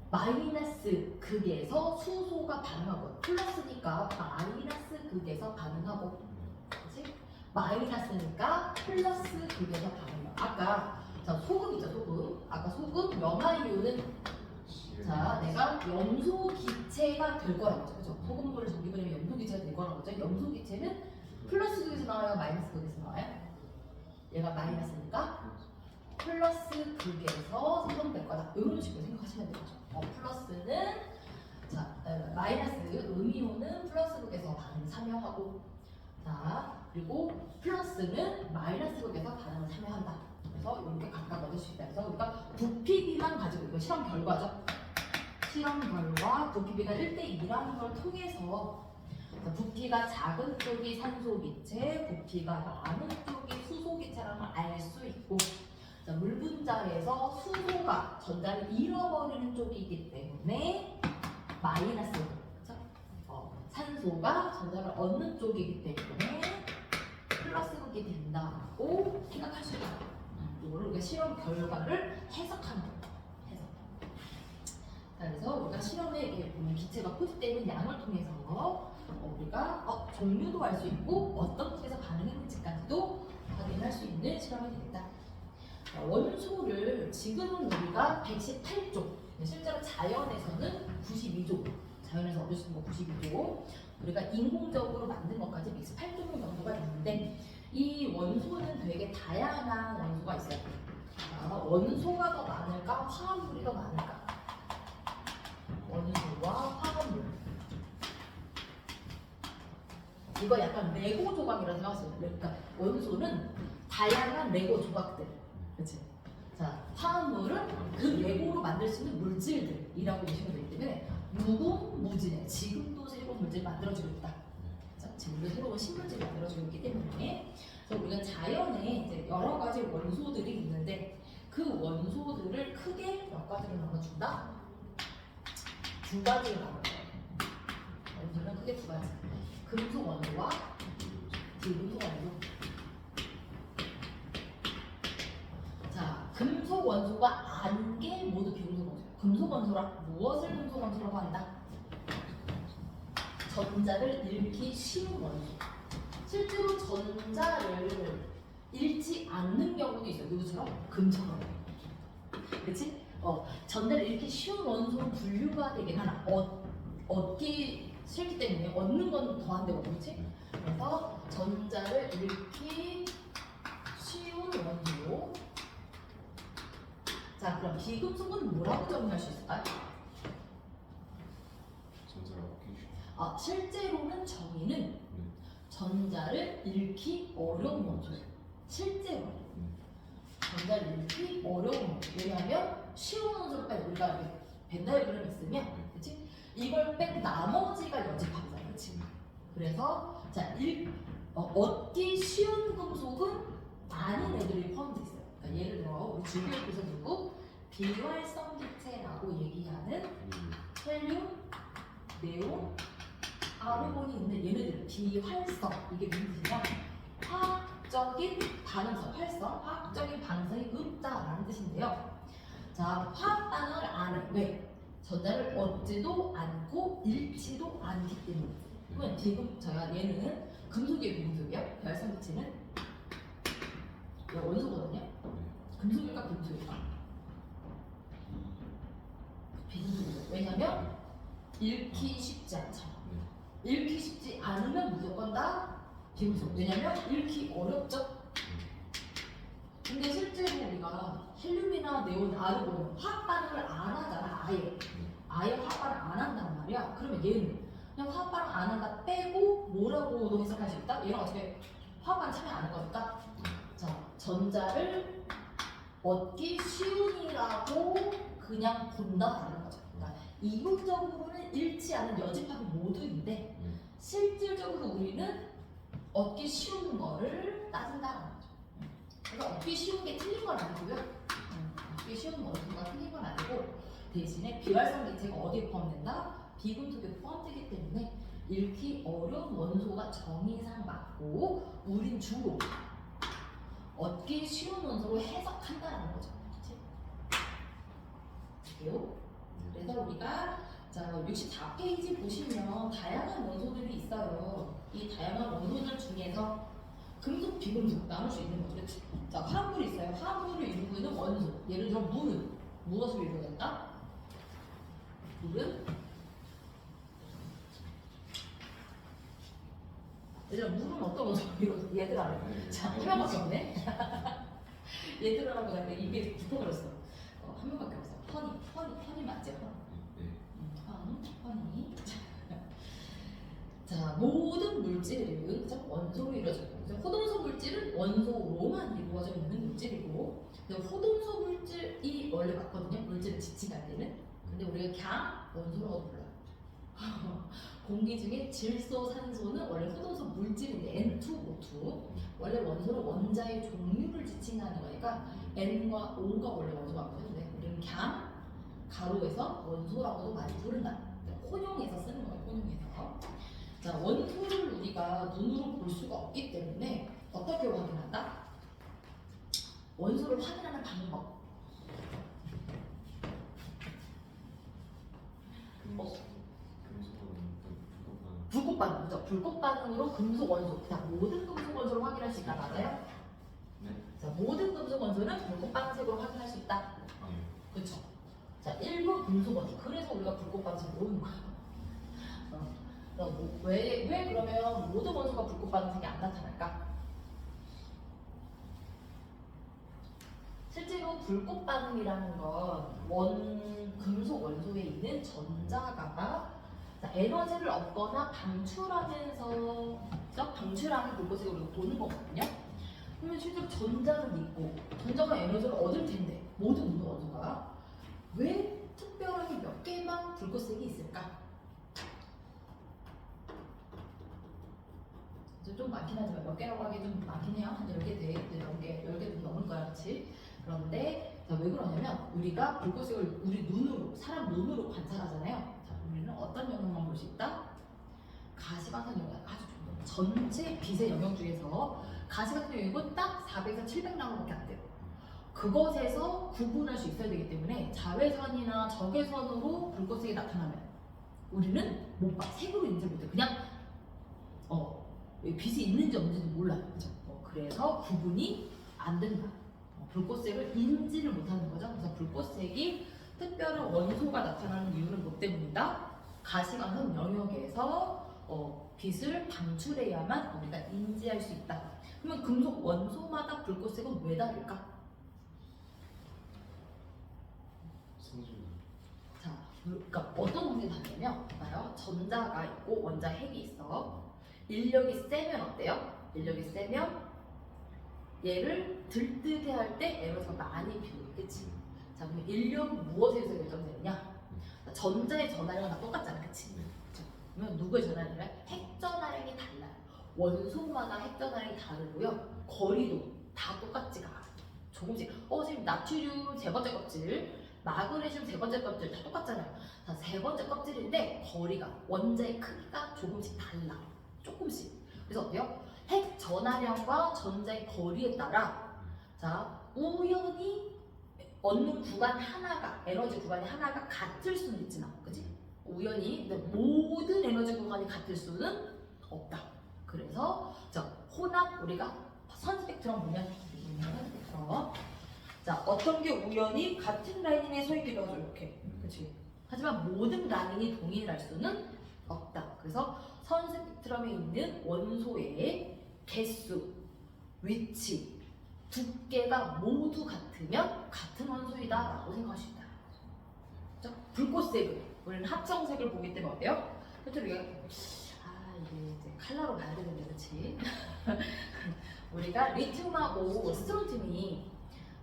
마이너스 극에서 수소가 반응하고 플러스니까 마이너스 극에서 반응하고 그렇지? 마이너스니까 플러스 극에서 반응하고 아까 자, 소금이죠. 소금. 아까 소금 염화이온은 자, 내가 염소 기체가 될 거라고 했죠. 그죠? 소금물을 전기분해하면 염소 기체가 될 거라고 했죠. 염소 기체는 플러스 극에서 나와요? 마이너스 극에서 나와요? 얘가 마이너스니까 플러스 극에서 생성될 거다. 이런 식으로 생각하시면 되죠. 플러스는 자, 마이너스 음이온은 플러스 극에서 반응 참여하고 자, 그리고 플러스는 마이너스 극에서 반응을 참여한다. 그래서 이렇게 각각 얻을 수 있다. 그래서 우리가 부피비만 가지고 이거 실험 결과죠. 실험 결과 부피비가 1대2라는 걸 통해서 부피가 작은 쪽이 산소 기체, 부피가 많은 쪽이 수소 기체라는 걸 알 수 있고, 자, 물 분자에서 수소가 전자를 잃어버리는 쪽이기 때문에 마이너스, 그렇죠? 산소가 전자를 얻는 쪽이기 때문에 플러스극이 된다고 생각할 수 있다. 이거를 우리가 실험 결과를 해석하는 거예요. 해석. 자, 그래서 우리가 실험에 이렇게 보면 기체가 포집되는 양을 통해서 우리가 종류도 알 수 있고 어떤 쪽에서 반응했는지까지도 확인할 수 있는 실험이 되겠다. 자, 원소를 지금은 우리가 118조, 실제로 자연에서는 92조, 자연에서 얻을 수 있는 거 92조, 우리가 인공적으로 만든 것까지 118조 정도가 있는데 이 원소는 되게 다양한 원소가 있어요. 자, 원소가 더 많을까? 화합물이 더 많을까? 원소와 화합물. 이거 약간 레고 조각이라고 생각하시면 돼요. 그러니까 원소는 다양한 레고 조각들. 그치? 자, 화합물은 그 레고로 만들 수 있는 물질들이라고 보시면 되기 때문에 무궁무진해. 지금도 새로운 물질 만들어지고 있다. 자, 지금도 새로운 신물질이 만들어지고 있기 때문에 그래서 우리가 자연에 이제 여러 가지 원소들이 있는데 그 원소들을 크게 몇 가지로 나눠준다? 두 가지로 나눠요. 원소는 크게 두 가지. 금속 원소와 비금속 원소. 자, 금속 원소가 아닌 게 모두 비금속 원소예요. 금속 원소라 무엇을 금속 원소라고 한다? 전자를 잃기 쉬운 원소. 실제로 전자를 잃지 않는 경우도 있어요. 누구처럼? 금처럼. 그치? 전자를 잃기 쉬운 원소로 분류가 되긴 하나. 얻기 싫기 때문에 얻는 건 더 안 되고, 그렇지? 그래서 전자를 잃기 쉬운 원소. 자, 그럼 비금속은 뭐라고 정의할 수 있을까요? 전자를 얻기 쉬운. 실제로는 정의는 전자를 잃기 어려운 원소예요. 실제로 전자를 잃기 어려운 원소. 왜냐하면 쉬운 원소를 빼고 우리가 이렇게 벤다이어그램 있으면, 그렇지? 이걸 뺀 나머지가 여집합이잖아, 그렇지? 그래서 자, 얻기 쉬운 금속은 아닌 애들이 포함되어 있어요. 그러니까 예를 들어 우리 주교육에서 누구 비활성 기체라고 얘기하는 헬륨, 네온, 아르곤이 있는데 얘네들은 비활성, 이게 무슨 뜻이냐? 화학적인 반응성, 활성, 화학적인 반응성이 없다라는 뜻인데요. 자, 화학 반응을 안 해. 왜? 전자를 얻지도 않고 잃지도 않기 때문에. 그러면 지금 얘는 금속이에요, 비금속이에요? 비활성 기체는 원소거든요. 금속일까 비금속일까? 비금속이죠. 왜냐면 잃기 쉽지 않죠. 잃기 쉽지 않으면 무조건 다 비금속. 왜냐면 잃기 어렵죠. 근데 실제로 우리가 헬륨이나 네온, 아르곤 화학 반응을 안 하잖아. 아예 화학 반응 안 한단 말이야. 그러면 얘는 그냥 화학 반응 안 한다 빼고 뭐라고도 해석할 수 있다? 얘랑 어차피 화학 반응 참여 안 할 거니까. 자, 전자를 얻기 쉬운이라고 그냥 본다라는 거죠. 그러니까 이론적으로는 잃지 않은 여집합이 모두인데 실질적으로 우리는 얻기 쉬운 거를 따진다는 거죠. 그래서 얻기 쉬운 게 틀린 건 아니고요. 얻기 쉬운 원소가 틀린 건 아니고 대신에 비활성 기체가 어디에 포함된다? 비금속에 포함되기 때문에 잃기 어려운 원소가 정의상 맞고 우린 주로 얻기 쉬운 원소로 해석한다는 거죠. 그렇죠? 그래서 우리가 자 64페이지 보시면 다양한 원소들이 있어요. 이 다양한 원소들 중에서 금속, 비금속 나눌 수 있는 거죠. 그렇지? 자, 화합물이 있어요. 화합물을 이루는 원소. 예를 들어 물은 무엇을 이루어낸다? 물은 얘들아, 물은 어떤 원소로 이루어져? 얘들아. 자, 한 명밖에 없네. 얘들아라고 하는데 입에 붙어버렸어. 한 명밖에 없어. 허니 맞죠? 허니. 자, 모든 물질은 원소로 이루어집니다. 호동소 물질은 원소로만 이루어져 있는 물질이고, 호동소 물질이 원래 맞거든요. 물질을 지칭할 때는. 근데 우리가 그냥 원소라고 불러요. 공기 중에 질소, 산소는 원래 hod소수 물질인데 N2O2 원래 원소는 원자의 종류를 지칭하는 거니까 N과 O가 원래 원소가 맞는데 우리는 그냥 가로에서 원소라고도 많이 부른다. 혼용해서 쓰는 거예요. 혼용해서. 자, 원소를 우리가 눈으로 볼 수가 없기 때문에 어떻게 확인한다? 원소를 확인하는 방법. 불꽃 반응, 그죠? 불꽃 반응으로 금속 원소, 그냥 모든 금속 원소를 확인할 수 있다, 맞아요? 네. 자, 모든 금속 원소는 불꽃 반응색으로 확인할 수 있다, 그렇죠? 자, 일부 금속 원소, 그래서 우리가 불꽃 반응색을 모으는 거야. 왜 그러면 모든 원소가 불꽃 반응색이 안 나타날까? 실제로 불꽃 반응이라는 건 금속 원소에 있는 전자가 자, 에너지를 얻거나 방출하면서 방출하는 불꽃색을 우리가 보는 거거든요. 그러면 실제로 전자는 있고 전자가 에너지를 얻을 텐데 모든 원소가 왜 특별하게 몇 개만 불꽃색이 있을까? 이제 좀 많긴 하지만 몇 개라고 하기 좀 많긴 해요. 한 10개 돼. 이제 10개 좀 넘을 거야, 그렇지? 그런데 자, 왜 그러냐면 우리가 불꽃색을 우리 눈으로 사람 눈으로 관찰하잖아요. 자, 우리는 어떤 영역만 볼 수 있다? 가시광선 영역 아주 좋은 전체 빛의 영역 중에서 가시광선 영역은 딱 400에서 700나노밖에 안 돼요. 그것에서 구분할 수 있어야 되기 때문에 자외선이나 적외선으로 불꽃색이 나타나면 우리는 못 봐. 색으로 인지를 못해. 그냥 빛이 있는지 없는지도 몰라요. 그죠? 그래서 구분이 안 된다. 불꽃색을 인지를 못하는 거죠. 그래서 불꽃색이 특별한 원소가 나타나는 이유는 뭐 때문이다? 가시광선 영역에서 빛을 방출해야만 우리가 인지할 수 있다. 그러면 금속 원소마다 불꽃색은 왜 다를까? 자, 그러니까 어떤 원소가 다르냐면 봐요. 전자가 있고 원자 핵이 있어. 인력이 세면 어때요? 인력이 세면 얘를 들뜨게 할 때 에너지가 많이 필요했겠지. 자, 그럼 인력은 무엇에서 결정되느냐? 전자의 전하량은 다 똑같잖아, 그치? 그러면 누구의 전하량이냐? 핵 전하량이 달라요. 원소마다 핵 전하량이 다르고요. 거리도 다 똑같지가 않아. 조금씩. 지금 나트륨 세 번째 껍질, 마그네슘 세 번째 껍질 다 똑같잖아요. 자, 세 번째 껍질인데 거리가 원자의 크기가 조금씩 달라. 조금씩. 그래서 어때요? 핵 전하량과 전자의 거리에 따라 자, 우연히 얻는 구간 하나가 에너지 구간이 하나가 같을 수는 있지만 그치? 우연히 모든 에너지 구간이 같을 수는 없다. 그래서 자, 혼합 우리가 선스펙트럼 보면 선스펙트럼 자, 어떤 게 우연히 같은 라인에 서 있기도 하죠. 이렇게. 그치? 하지만 모든 라인이 동일할 수는 없다. 그래서 선스펙트럼에 있는 원소의 개수, 위치, 두께가 모두 같으면 같은 원소이다 라고 생각할 수 있다. 그렇죠? 불꽃색을 우리는 합성색을 보기 때문에 어때요? 그렇죠? 우리가 이게 이제 컬러로 봐야 되는데 그렇지? 우리가 리튬하고 스트론튬이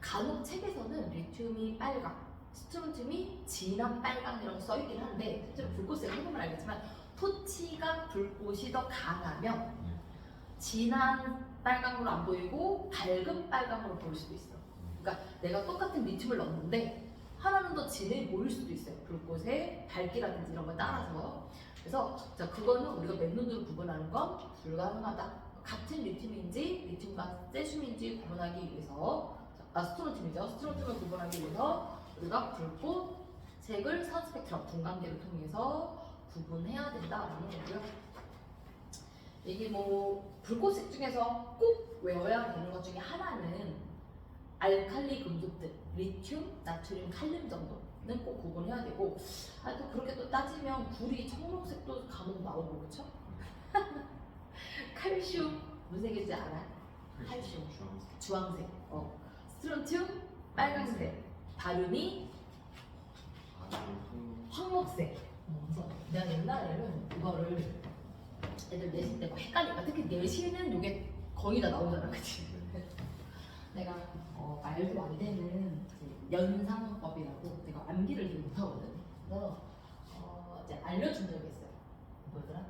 간혹 책에서는 리튬이 빨강, 스트론튬이 진한 빨강이라고 써있긴 하는데 실제로 불꽃색을 해보면 알겠지만 토치가 불꽃이 더 강하면 진한 빨강으로 안 보이고 밝은 빨강으로 보일 수도 있어. 그러니까 내가 똑같은 리튬을 넣었는데 하나는 더 진해 보일 수도 있어요. 불꽃의 밝기라든지 이런 걸 따라서. 그래서 자, 그거는 우리가 맨눈으로 구분하는 건 불가능하다. 같은 리튬인지 리튬과 세슘인지 구분하기 위해서 스트론튬이죠. 스트론튬을 구분하기 위해서 우리가 불꽃색을 선스펙트럼 분광계를 통해서 구분해야 된다라는 거고요. 이게 뭐 불꽃색 중에서 꼭 외워야 되는 것 중에 하나는 알칼리 금속들, 리튬, 나트륨, 칼륨 정도는 꼭 구분해야 되고 또 그렇게 또 따지면 구리, 청록색도 간혹 나오고 그렇죠? 칼슘 무슨 색인지 알아? 칼슘 주황색, 스트론튬 빨간색, 바륨이 황록색. 그래서 내가 옛날에는 이거를 애들 내신 때 헷갈리니까 특히 내신은 이게 거의 다 나오잖아, 그치? 내가 말도 안 되는 연상법이라고 내가 암기를 되게 못하거든. 그래서 이제 알려준 적이 있어요. 뭐더라?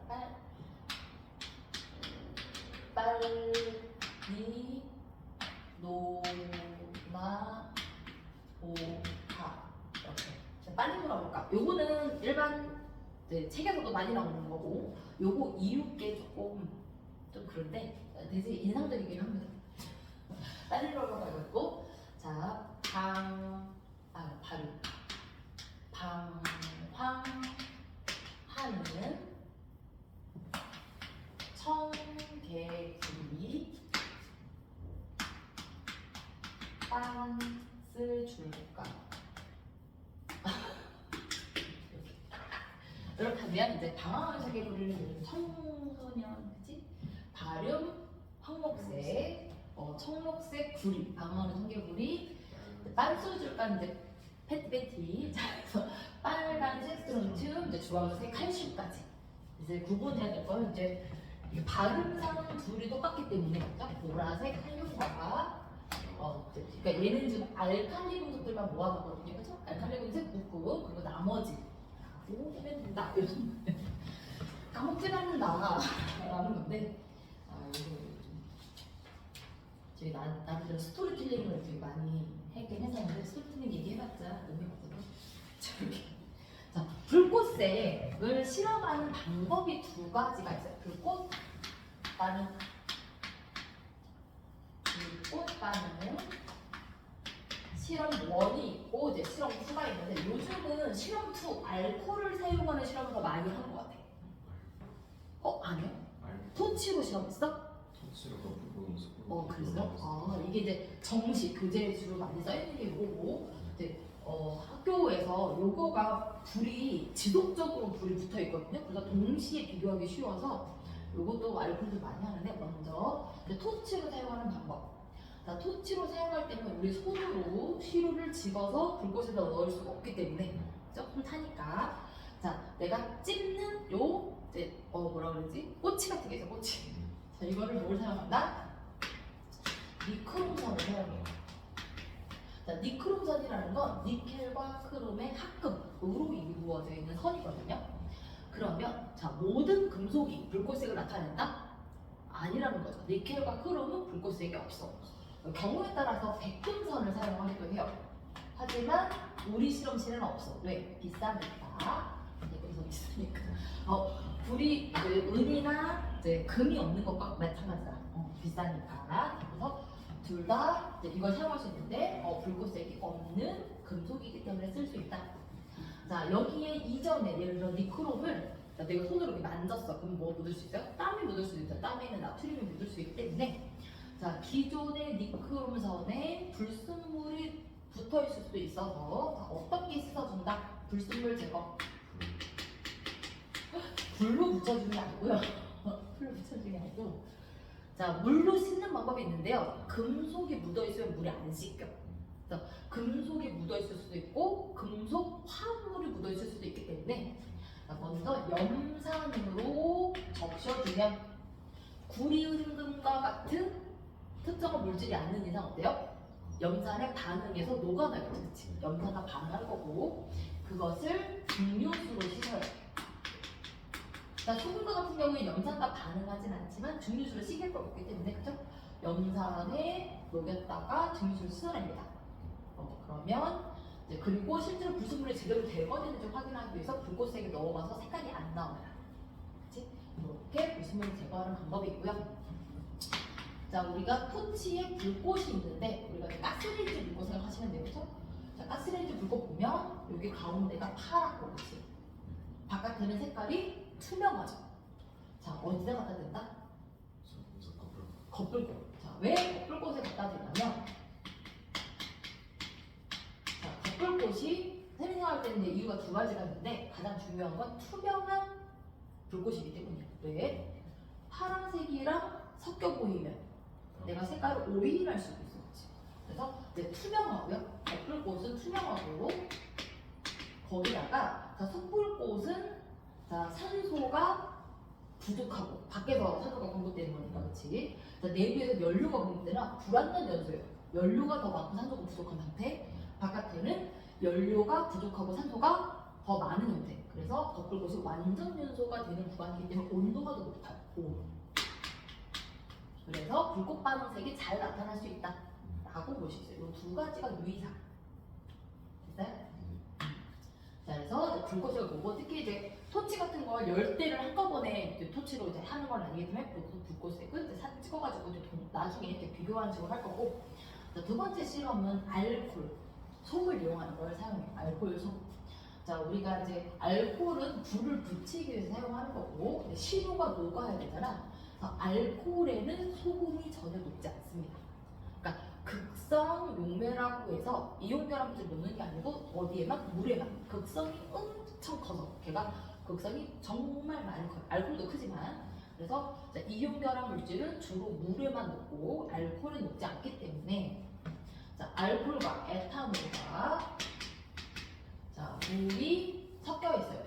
노나 오하 이렇게 빨리 돌아볼까? 요거는 일반 책에서도 많이 나오는 거고 요거 이웃게 조금 좀 그런데 되게 인상적이긴 합니다. 빨리 돌아볼까 이거 자 발음 방황하는 청개구리 빤스 줄까? 이렇게 하면 이제 방황하는 청개구리는 청소년 그치? 발음 황목색 청록색 구리 방황하는 청개구리 빤스 줄까 이제 패티 자 그래서 빨간색 스트론튬 이제 주황색 칼슘까지 이제 구분해야 될 건 이제 발음상 둘이 똑같기 때문에 보라색 칼륨과 그러니까 얘는 지금 알칼리 금속들만 모아놨거든요, 그렇죠? 알칼리 금속 묶고 그리고 나머지 하고 하면 된다. 까먹지 않는다라는 건데 이거 저희 나름대로 스토리텔링을 되게 많이 했긴 했었는데 스토리텔링 얘기해봤자 너무 없거든. 자, 불꽃색을 실험하는 방법이 두 가지가 있어요. 불꽃 반응 실험 1이 있고 이제 실험 2가 있는데 요즘은 실험 2 알코올을 사용하는 실험을 더 많이 한 것 같아. 아니요? 토치로 실험했어? 토치로 덮고 그래서 이게 이제 정식 교재에 주로 많이 써있는 게 요거고 이제 학교에서 요거가 불이 지속적으로 불이 붙어 있거든요. 그래서 동시에 비교하기 쉬워서 요것도 알코올도 많이 하는데 먼저 이제 토치로 사용하는 방법. 자, 토치로 사용할 때는 우리 손으로 시루를 집어서 불꽃에다 넣을 수가 없기 때문에 조금 타니까 자 내가 찝는 요 이제 뭐라 그러지? 꼬치 같은 게 있어 꼬치. 자 이거를 뭘 사용한다? 니크롬선을 사용해요. 자 니크롬선이라는 건 니켈과 크롬의 합금으로 이루어져 있는 선이거든요. 그러면 자 모든 금속이 불꽃색을 나타낸다? 아니라는 거죠. 니켈과 크롬은 불꽃색이 없어. 경우에 따라서 백금선을 사용하기도 해요. 하지만 우리 실험실에는 없어. 왜? 비싸니까. 그래서 비싸니까. 불이 은이나 이제 금이 없는 것과 마찬가지다. 비싸니까. 그래서 둘 다 이걸 사용할 수 있는데 불꽃색이 없는 금속이기 때문에 쓸 수 있다. 자 여기에 이전에 예를 들어 니크롬을 내가 손으로 이렇게 만졌어. 그럼 뭐 묻을 수 있어요? 땀이 묻을 수 있죠. 땀에는 나트륨이 묻을 수 있기 때문에 자 기존의 니크롬선에 불순물이 붙어 있을 수도 있어서 자, 어떻게 씻어준다? 불순물 제거. 불로 묻혀주는 게 아니고요. 불로 묻혀주는 게 아니고 자 물로 씻는 방법이 있는데요. 금속이 묻어 있으면 물이 안 씻겨. 그래서 금속이 묻어 있을 수도 있고 금속 화합물이 묻어 있을 수도 있기 때문에 자, 먼저 염산으로 적셔주면 구리은금과 같은 특정한 물질이 않는 이상 어때요? 염산에 반응해서 녹아나요. 그렇지? 염산과 반응할 거고 그것을 증류수로 씻어요. 자, 소금과 같은 경우에 염산과 반응하진 않지만 증류수를 씻길 거 없기 때문에 그죠? 염산에 녹였다가 증류수를 씻어냅니다. 그러면 이제 그리고 실제로 불순물이 제대로 제거되는지 확인하기 위해서 불꽃색에 넣어봐서 색깔이 안 나와요. 그렇지? 이렇게 불순물을 제거하는 방법이 있고요. 자, 우리가 토치에 불꽃이 있는데 우리가 가스레인지 불꽃 생각하시면 돼요, 그렇죠? 자, 가스레인지 불꽃 보면 여기 가운데가 파랗고, 그렇지? 바깥에는 색깔이 투명하죠. 자, 어디다 갖다 댄다? 겉불꽃. 자, 왜 겉불꽃에 갖다 대냐면 자, 겉불꽃이 생성할 때는 이유가 두 가지가 있는데 가장 중요한 건 투명한 불꽃이기 때문이에요. 왜? 파란색이랑 섞여 보이면 내가 색깔을 오인할 수도 있어. 그렇지? 그래서 이제 투명하고요. 겉불꽃은 투명하고 거기다가 자, 속불꽃은 자, 산소가 부족하고 밖에서 산소가 공급되는 거니까 그렇지. 자, 내부에서 연료가 공급되나 불완전 연소예요. 연료가 더 많고 산소가 부족한 상태. 바깥에는 연료가 부족하고 산소가 더 많은 형태. 그래서 겉불꽃이 완전 연소가 되는 구간이기 때문에 온도가 더 높아요. 그래서 불꽃 반응색이 잘 나타날 수 있다. 하고 볼 수 있어요. 이 두 가지가 유의사항. 됐어요? 자, 그래서 불꽃을 보고 특히 이제 토치 같은 걸 열 대를 한꺼번에 이제 토치로 이제 하는 건 아니기 때문에 불꽃색은 이제 사진 찍어가지고 이제 나중에 이렇게 비교하는 식으로 할 거고. 자, 두 번째 실험은 알코올, 솜을 이용하는 걸 사용해요. 알코올 솜. 자, 우리가 이제 알코올은 불을 붙이기 위해서 사용하는 거고, 근데 식료가 녹아야 되잖아. 그래서 알코올에는 소금이 전혀 녹지 않습니다. 그러니까 극성 용매라고 해서 이온결합물을 넣는 게 아니고 어디에만 물에만 극성이 엄청 커서 걔가 극성이 정말 많이 커요. 알코올도 크지만 그래서 이온결합 물질은 주로 물에만 녹고 알코올은 녹지 않기 때문에 자, 알코올과 에탄올과 자, 물이 섞여 있어요.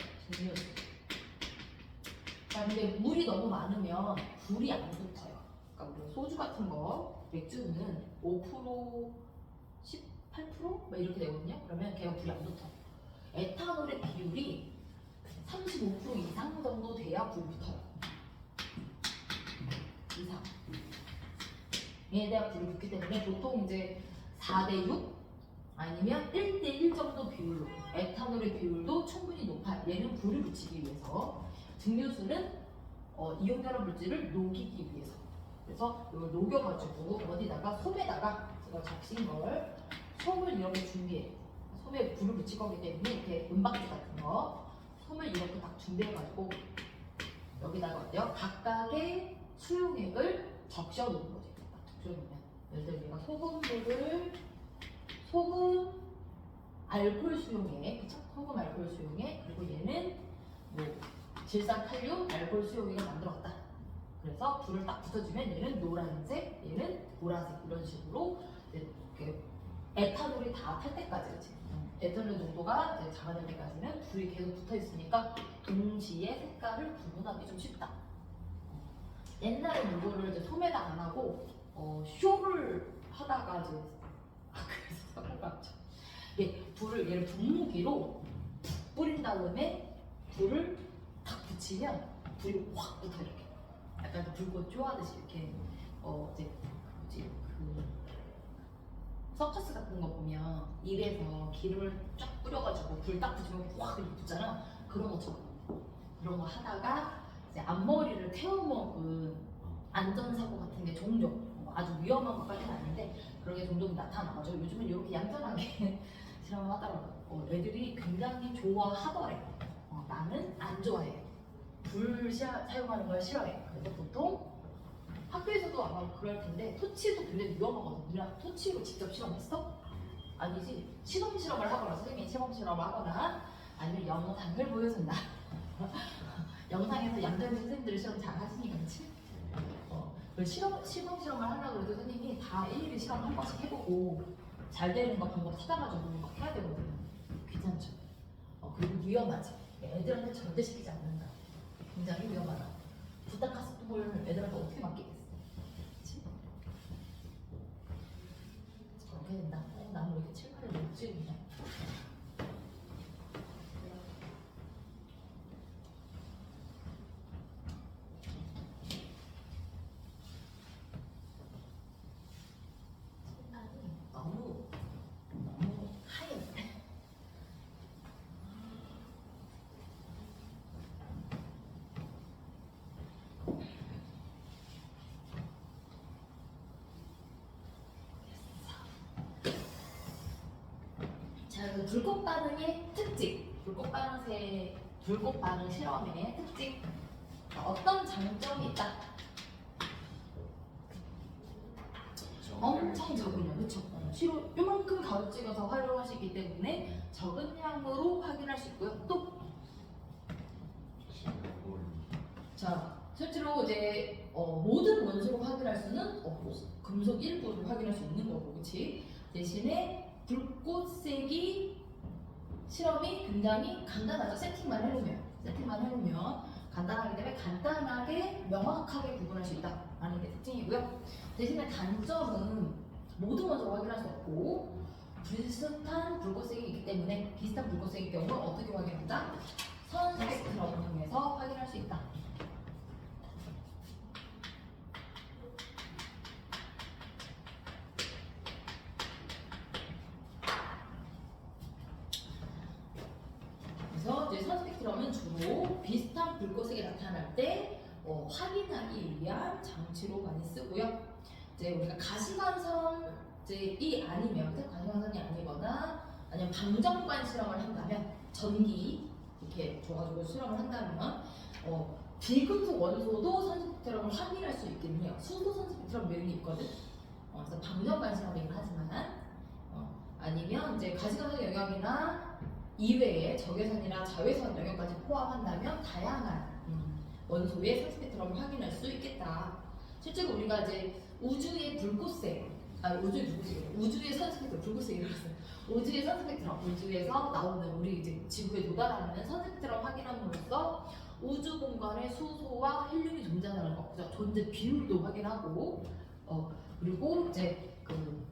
자, 근데 물이 너무 많으면 불이 안 붙어요. 그러니까 우리 소주 같은 거, 맥주는 5%, 18%? 막 이렇게 되거든요. 그러면 걔가 불이 안 붙어요. 에탄올의 비율이 35% 이상 정도 돼야 불이 붙어요. 이상. 얘에 대한 불이 붙기 때문에 보통 이제 4대6 아니면 1대1 정도 비율로 에탄올의 비율도 충분히 높아요. 얘는 불을 붙이기 위해서. 증류수는 이온결합 물질을 녹이기 위해서. 그래서 이걸 녹여가지고 어디다가 솜에다가 제가 적신 걸 솜을 이렇게 준비해요. 솜에 불을 붙일 거기 때문에 이렇게 은박지 같은 거 솜을 이렇게 딱 준비해가지고 여기다가 어때요? 각각의 수용액을 적셔 놓는 거죠. 딱 적셔 놓으면 예를 들어 얘가 소금 알코올 수용액, 그쵸? 소금 알코올 수용액, 그리고 얘는 뭐 질산칼륨 알코올 수용액을 만들었다. 그래서 불을 딱 붙여주면 얘는 노란색, 얘는 보라색 이런 식으로 이렇게 에탄올이 다 탈 때까지, 그치? 에탄올 농도가 이제 작아질 때까지는 불이 계속 붙어 있으니까 동시에 색깔을 구분하기 좀 쉽다. 옛날에 이거를 이제 솜에다 안 하고 쇼를 하다가 이제 그래서 생각났죠. 예, 불을 얘를 분무기로 뿌린 다음에 불을 탁 붙이면 불이 확 붙어 이렇게. 약간 불꽃 좋아하듯이 이렇게 이제 뭐지 그 서커스 같은 거 보면 입에서 기름을 쫙 뿌려가지고 불 딱 붙이면 확 이렇게 붙잖아. 그런 것처럼 그런 거 하다가 이제 앞머리를 태워먹은 안전사고 같은 게 종종 아주 위험한 것까지는 아닌데 그런 게 종종 나타나가지고 요즘은 이렇게 얌전하게 실험을 하더라고요. 애들이 굉장히 좋아하더래. 나는 안 좋아해. 불 사용하는 걸 싫어해. 그래서 보통 학교에서도 아마 그럴 텐데 토치도 굉장히 위험하거든. 누나 토치로 직접 실험했어? 아니지. 시범 실험을 하거나 선생님이 시범 실험을 하거나 아니면 영상을 보여준다. 영상에서 얌전히 선생님들이 실험 잘 하시니까 그치? 시범 실험을 하려고 해도 선생님이 다 일일이 실험 한 번씩 해보고 잘 되는 거 방법 찾아가지고 막 해야 되거든요. 귀찮죠. 그리고 위험하지. 애들한테 절대 시키지 않는다. 굉장히 위험하다. 부탁가스통을 애들한테 어떻게 맡기겠어? 그치? 그렇게 된다. 나는 왜 이렇게 칠판을 못 찍냐? 자, 그 불꽃 반응의 특징, 불꽃 반응 실험의 특징. 어떤 장점이 있다? 엄청 적은요, 그렇죠? 시로 요만큼 가로 찍어서 활용할 수 있기 때문에 적은 양으로 확인할 수 있고요. 또, 자, 실제로 이제 모든 원소로 확인할 수는 없고 금속 일부를 확인할 수 있는 거고, 그렇지? 대신에 불꽃색이 실험이 굉장히 간단하죠. 세팅만 해놓으면 간단하기 때문에 간단하게 명확하게 구분할 수 있다라는 게 특징이고요. 대신에 단점은 모든 원소로 확인할 수 없고 비슷한 불꽃색이 있기 때문에 비슷한 불꽃색의 경우 어떻게 확인한다? 선 스펙트럼을 통해서 확인할 수 있다. 이거는 주로 비슷한 불꽃색이 나타날 때 확인하기 위한 장치로 많이 쓰고요. 이제 우리가 가시광선이 아니면 가시광선이 아니거나 아니면 방정관 실험을 한다면 전기 이렇게 줘가지고 실험을 한다면 비금속 원소도 선스 스펙트럼을 확인할 수 있긴 해요. 수소 선스 스펙트럼 면이 있거든. 그래서 방정관 실험이긴 하지만 아니면 이제 가시광선 영역이나 이외에 적외선이나 자외선 영역까지 포함한다면 다양한 원소의 선스 스펙트럼을 확인할 수 있겠다. 실제로 우리가 이제 우주의 불꽃색, 우주의 선스 스펙트럼, 불꽃색이 들었어요. 우주의 선스 스펙트럼, 우주에서 나오는 우리 이제 지구에 도달하는 선스 스펙트럼 확인함으로써 우주 공간에 수소와 헬륨이 존재하는 거, 그죠? 존재 비율도 확인하고, 그리고 이제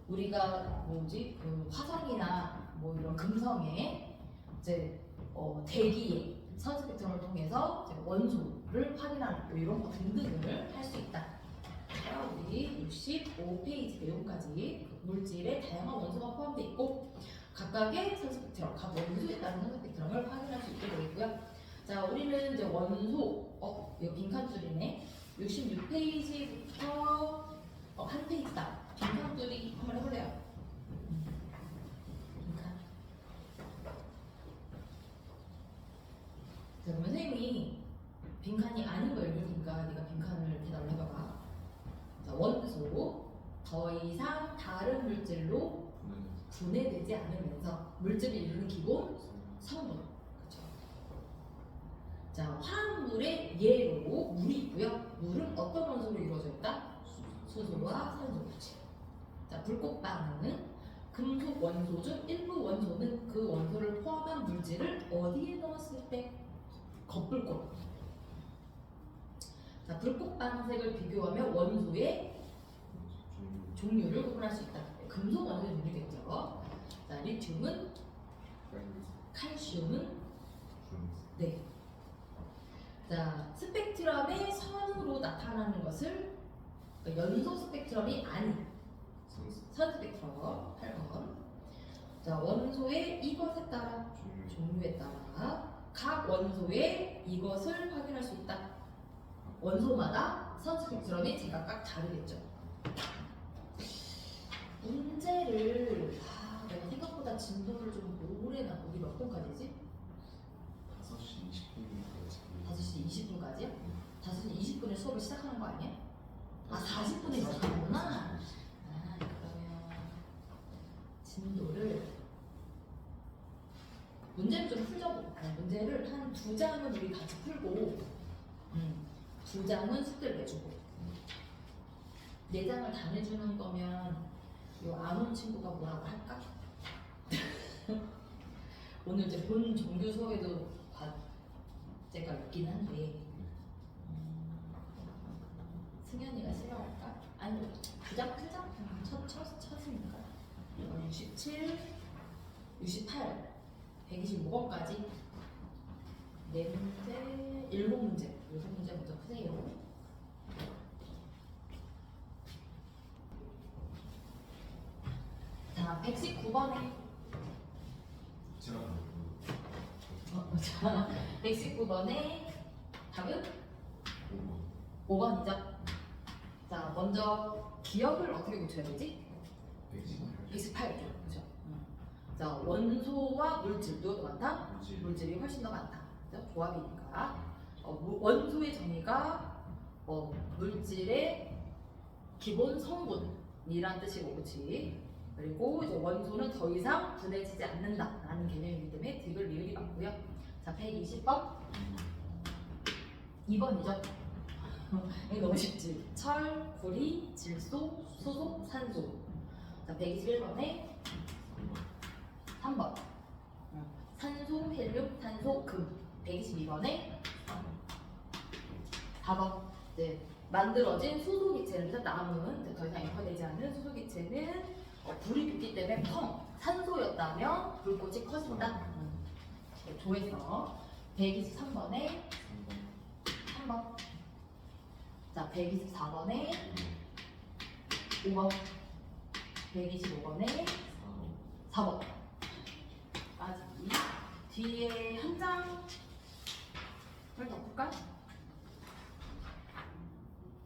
우리가 그 화성이나 뭐 이런 금성에 이제 대기의 선스 스펙트럼을 통해서 이제 원소를 확인하는 뭐 이런 거 등등을 할 수 있다. 자, 우리 65페이지 내용까지 물질의 다양한 원소가 포함되어 있고 각각의 선스 스펙트럼, 각 원소에 따른 선스 스펙트럼을 확인할 수 있게 되겠고요. 자, 우리는 이제 원소, 여기 빈칸줄이네. 66페이지부터 한 페이지다. 빈칸줄이 한번 해볼래요? 빈칸. 자, 그러면 선생님이 빈칸이 아닌 걸 읽으니까 네가 빈칸을 대답을 해봐봐. 자, 원소, 더 이상 다른 물질로 분해되지 않으면서 물질을 이루는 기본 성분. 그렇죠? 자, 화합물의 예로 물이 있고요. 물은 어떤 원소로 이루어져 있다? 수소와 산소. 그렇지. 자, 불꽃 반응은 금속 원소 중 일부 원소는 그 원소를 포함한 물질을 어디에 넣었을 때? 겉불꽃. 자, 불꽃 반응색을 비교하며 원소의 종류를 구분할 수 있다. 금속 원소의 종류겠죠. 자, 리튬은, 칼슘은, 네. 자, 스펙트럼의 선으로 나타나는 것을 연소 스펙트럼이 아닌 선 스펙트럼 8번. 자, 원소의 이것에 따라 종류에 따라 각 원소의 이것을 확인할 수 있다. 원소마다 선 스펙트럼이 제각각 다르겠죠. 문제를 내가 생각보다 진도를 좀 오래 나고 우리 몇 분까지지? 5시 20분까지. 5시 20분까지요? 5시 20분에 수업을 시작하는 거 아니야? 40분에 시작하는구나. 그러면 진도를 문제를 좀 풀자고. 문제를 한 2장은 우리 같이 풀고 2장은 숙제를 내주고 4장을 다 내주는 거면 요 안 온 친구가 뭐라고 할까? 오늘 이제 본 정규 수업에도 과제가 있긴 한데 승현이가 싫어할까? 아니 2장 풀자. 첫이니까 67, 68, 125번까지 4문제, 7문제 먼저 푸세요. 자, 119번에 자, 119번에 답은 5번이죠. 자, 먼저 기억을 어떻게 고쳐야 되지? 118죠. 그죠? 자, 원소와 물질 누가 더 많다? 물질이 훨씬 더 많다. 그죠? 조합이니까. 원소의 정의가 물질의 기본 성분이란 뜻이고, 그렇지? 그리고 이제 원소는 더 이상 분해지지 않는다라는 개념이기 때문에 딕을 리을이 맞고요. 자, 120번 2번이죠. 이거 너무 쉽지. 철, 구리, 질소, 수소, 산소. 자, 121번에 3번 산소, 헬륨, 탄소, 금. 122번에 4번 이제 만들어진 수소기체를 남은 이제 더 이상 액화되지 않는 수소기체는 불이 붙기 때문에 펑 산소였다면 불꽃이 커진다. 조에서 123번에 3번. 자, 124번에 5번. 125번에 4번. 빠지기. 뒤에 한 장 그럼 덮을까?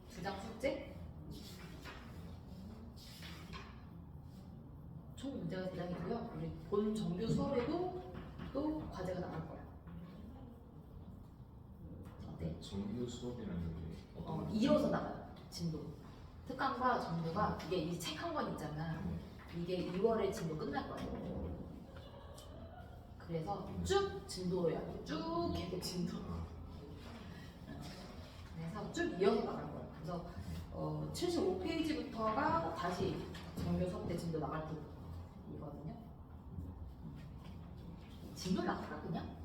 주장 숙제? 총 문제가 3장이고요. 우리 본 정규 수업에도 또 과제가 나갈 거야. 어때? 정규 수업이라는 게 어떤 거지? 이어서 나가요. 진도. 특강과 정규가 이게 이 책 한 권 있잖아. 네. 이게 2월에 진도 끝날 거예요. 그래서 쭉 진도로야. 쭉 계속 진도. 아, 그래서 쭉 이어서 나갈 거예요. 그래서 75페이지부터가 다시 정규 수업 때 진도 나갈 부분이거든요. 진도 나갈까 그냥?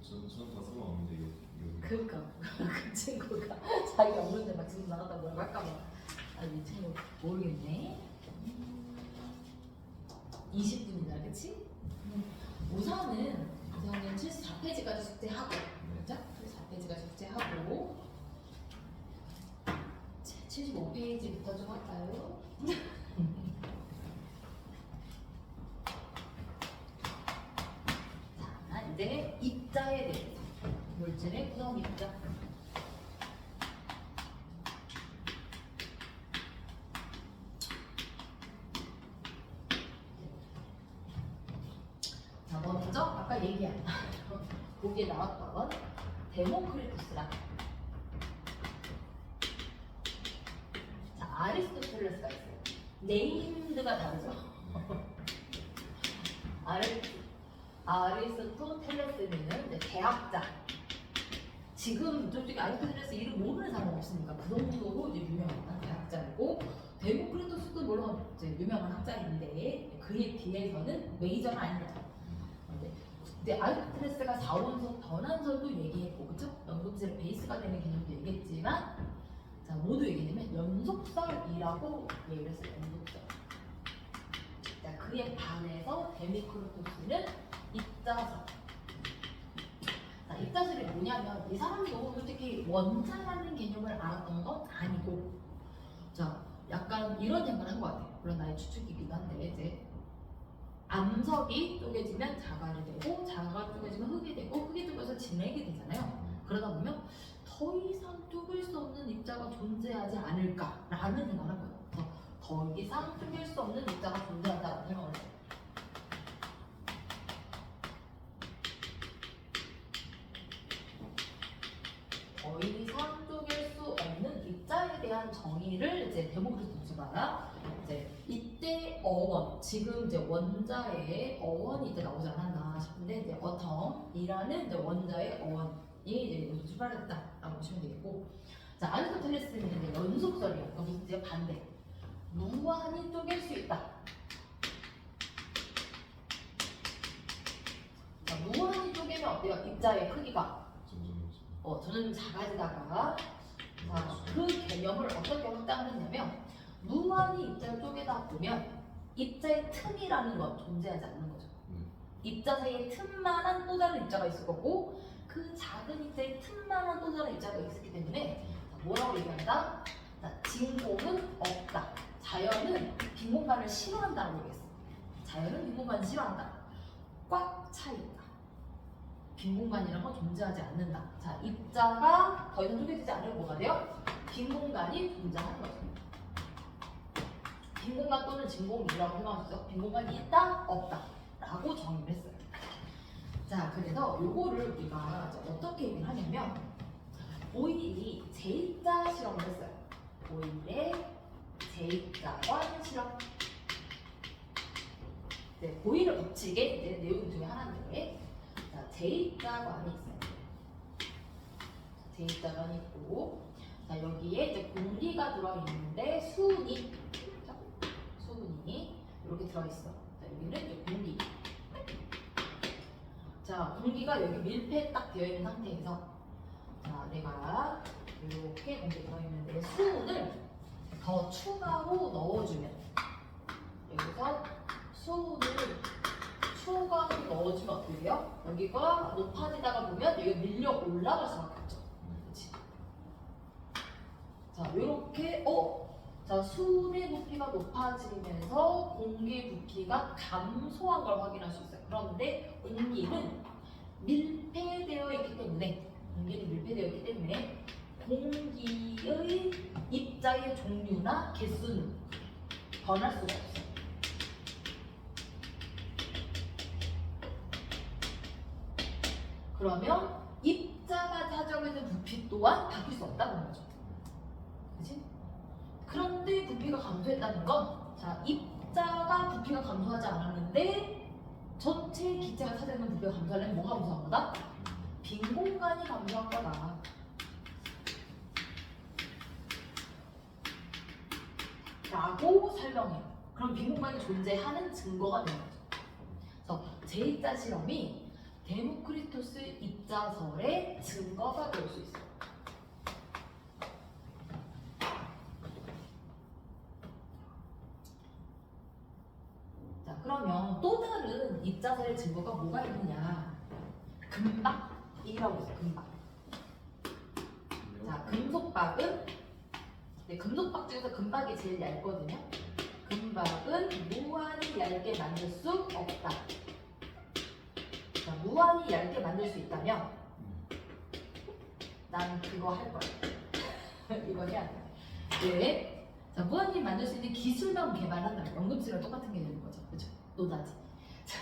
저는 다 상관없는데 이거 그러니까 그 친구가 자기 없는데 막 진도 나갔다고 뭐라고 할까 봐. 아니 이 친구 모르겠네. 20분이다, 그치? 우선은 74페이지까지 숙제하고, 그죠? 74페이지까지 숙제하고, 75페이지부터 좀 할까요? 자, 이제 입자에 대해서 물질의 구성 입자. 자, 먼저 아까 얘기한 거기에 나왔던 데모크리투스랑 자, 아리스토텔레스가 있어요. 네임드가 다르죠. 아리스토텔레스는 이제 대학자. 지금 솔직히 아리스토텔레스 이름 모르는 사람 없으니까 그 정도로 이제 유명한 대학자이고, 데모크리투스도 물론 이제 유명한 학자인데 그에 비해서는 메이저가 아니다. 근데 아리스토텔레스가 4원석 변환설도 얘기했고, 그쵸? 연속질의 베이스가 되는 개념도 얘기했지만, 자, 모두 얘기하면 연속설이라고 얘기를 했어요. 연속설. 자, 그에 반해서 데모크리투스는 입자설. 자, 입자설이 뭐냐면 이 사람도 솔직히 원자라는 개념을 알았던 건 아니고, 자, 약간 이런 생각을 한 것 같아요. 물론 나의 추측이기도 한데, 이제 암석이 쪼개지면 자갈이 되고, 자갈이 쪼개지면 흙이 되고, 흙이 쪼개서 진액이 되잖아요. 그러다 보면 더 이상 쪼갤 수 없는 입자가 존재하지 않을까라는 생각을 한 거예요. 더 이상 쪼갤 수 없는 입자가 존재한다는 생각을 해요. 더 이상 쪼갤 수 없는 입자에 대한 정의를 이제 데모크리투스가 이제 이때 어원, 지금 이제 원자의 어원이 이제 나오지 않았나 싶은데, 이제 어텀이라는 이제 원자의 어원이 이제 여기서 출발했다라고 보시면 되겠고, 자, 아리스토텔레스는 이제 연속설이에요. 그러니까 이제 반대. 무한히 쪼갤 수 있다. 자, 무한히 쪼개면 어때요? 입자의 크기가 점점 작아지다가, 자, 그 개념을 어떻게 확장했냐면, 무한히 입자를 쪼개다 보면 입자의 틈이라는 건 존재하지 않는 거죠. 입자 사이에 틈만한 또 다른 입자가 있을 거고, 그 작은 입자의 틈만한 또 다른 입자가 있었기 때문에, 자, 뭐라고 얘기한다? 자, 진공은 없다. 자연은 빈 공간을 싫어한다고 얘기했어. 자연은 빈 공간을 싫어한다. 꽉 차 있다. 빈 공간이라는 건 존재하지 않는다. 자, 입자가 더 이상 쪼개지지 않으면 뭐가 돼요? 빈 공간이 존재하는 거죠. 빈 공간 또는 진공이라고 생각하시죠? 빈 공간이 있다, 없다 라고 정의를 했어요. 자, 그래서 요거를 우리가 어떻게 얘기를 하냐면, 보일이 제2자 실험을 했어요. 보일의 제2자관 실험. 네, 보일의 법칙의 이제 내용 중에 하나인데, 자, 제2자관이 있어요. 제2자관이 있고, 자, 여기에 이제 공기가 들어있는데 수은이 이렇게 들어있어. 자, 여기는 이제 공기. 자, 공기가 여기 밀폐 딱 되어 있는 상태에서, 자, 내가 이렇게 공기 들어있는데 수은을 더 추가로 넣어주면, 여기서 수은을 추가로 넣어주면 어떻게 돼요? 여기가 높아지다가 보면 여기 밀려 올라갈 수밖에 없죠. 그렇지? 자, 이렇게 자, 수은의 부피가 높아지면서 공기 부피가 감소한 걸 확인할 수 있어요. 그런데 공기는 밀폐되어 있기 때문에 공기는 밀폐되어 있기 때문에 공기의 입자의 종류나 개수는 변할 수가 없어. 그러면 입자가 가지고 있는 부피 또한 바뀔 수 없다는 거죠. 그치? 그런데 부피가 감소했다는 건, 자, 입자가 부피가 감소하지 않았는데 전체 기체가 차지하는 부피가 감소하려면 뭐가 감소한 거다? 빈 공간이 감소한 거다. 라고 설명해요. 그럼 빈 공간이 존재하는 증거가 되는 거죠. 그래서 제2자 실험이 데모크리토스 입자설의 증거가 될 수 있어요. 자, 그러면 또 다른 입자설의 증거가 뭐가 있느냐? 금박이라고 있어요. 금박. 자, 금속박은, 네, 금속박 중에서 금박이 제일 얇거든요. 금박은 무한히 얇게 만들 수 없다. 자, 무한히 얇게 만들 수 있다면 난 그거 할 거야. 이거 해야 돼. 왜? 자, 무한히 만들 수 있는 기술만 개발한다면 연금술이랑 똑같은 개념인 거죠. 그죠? 노다지. 자,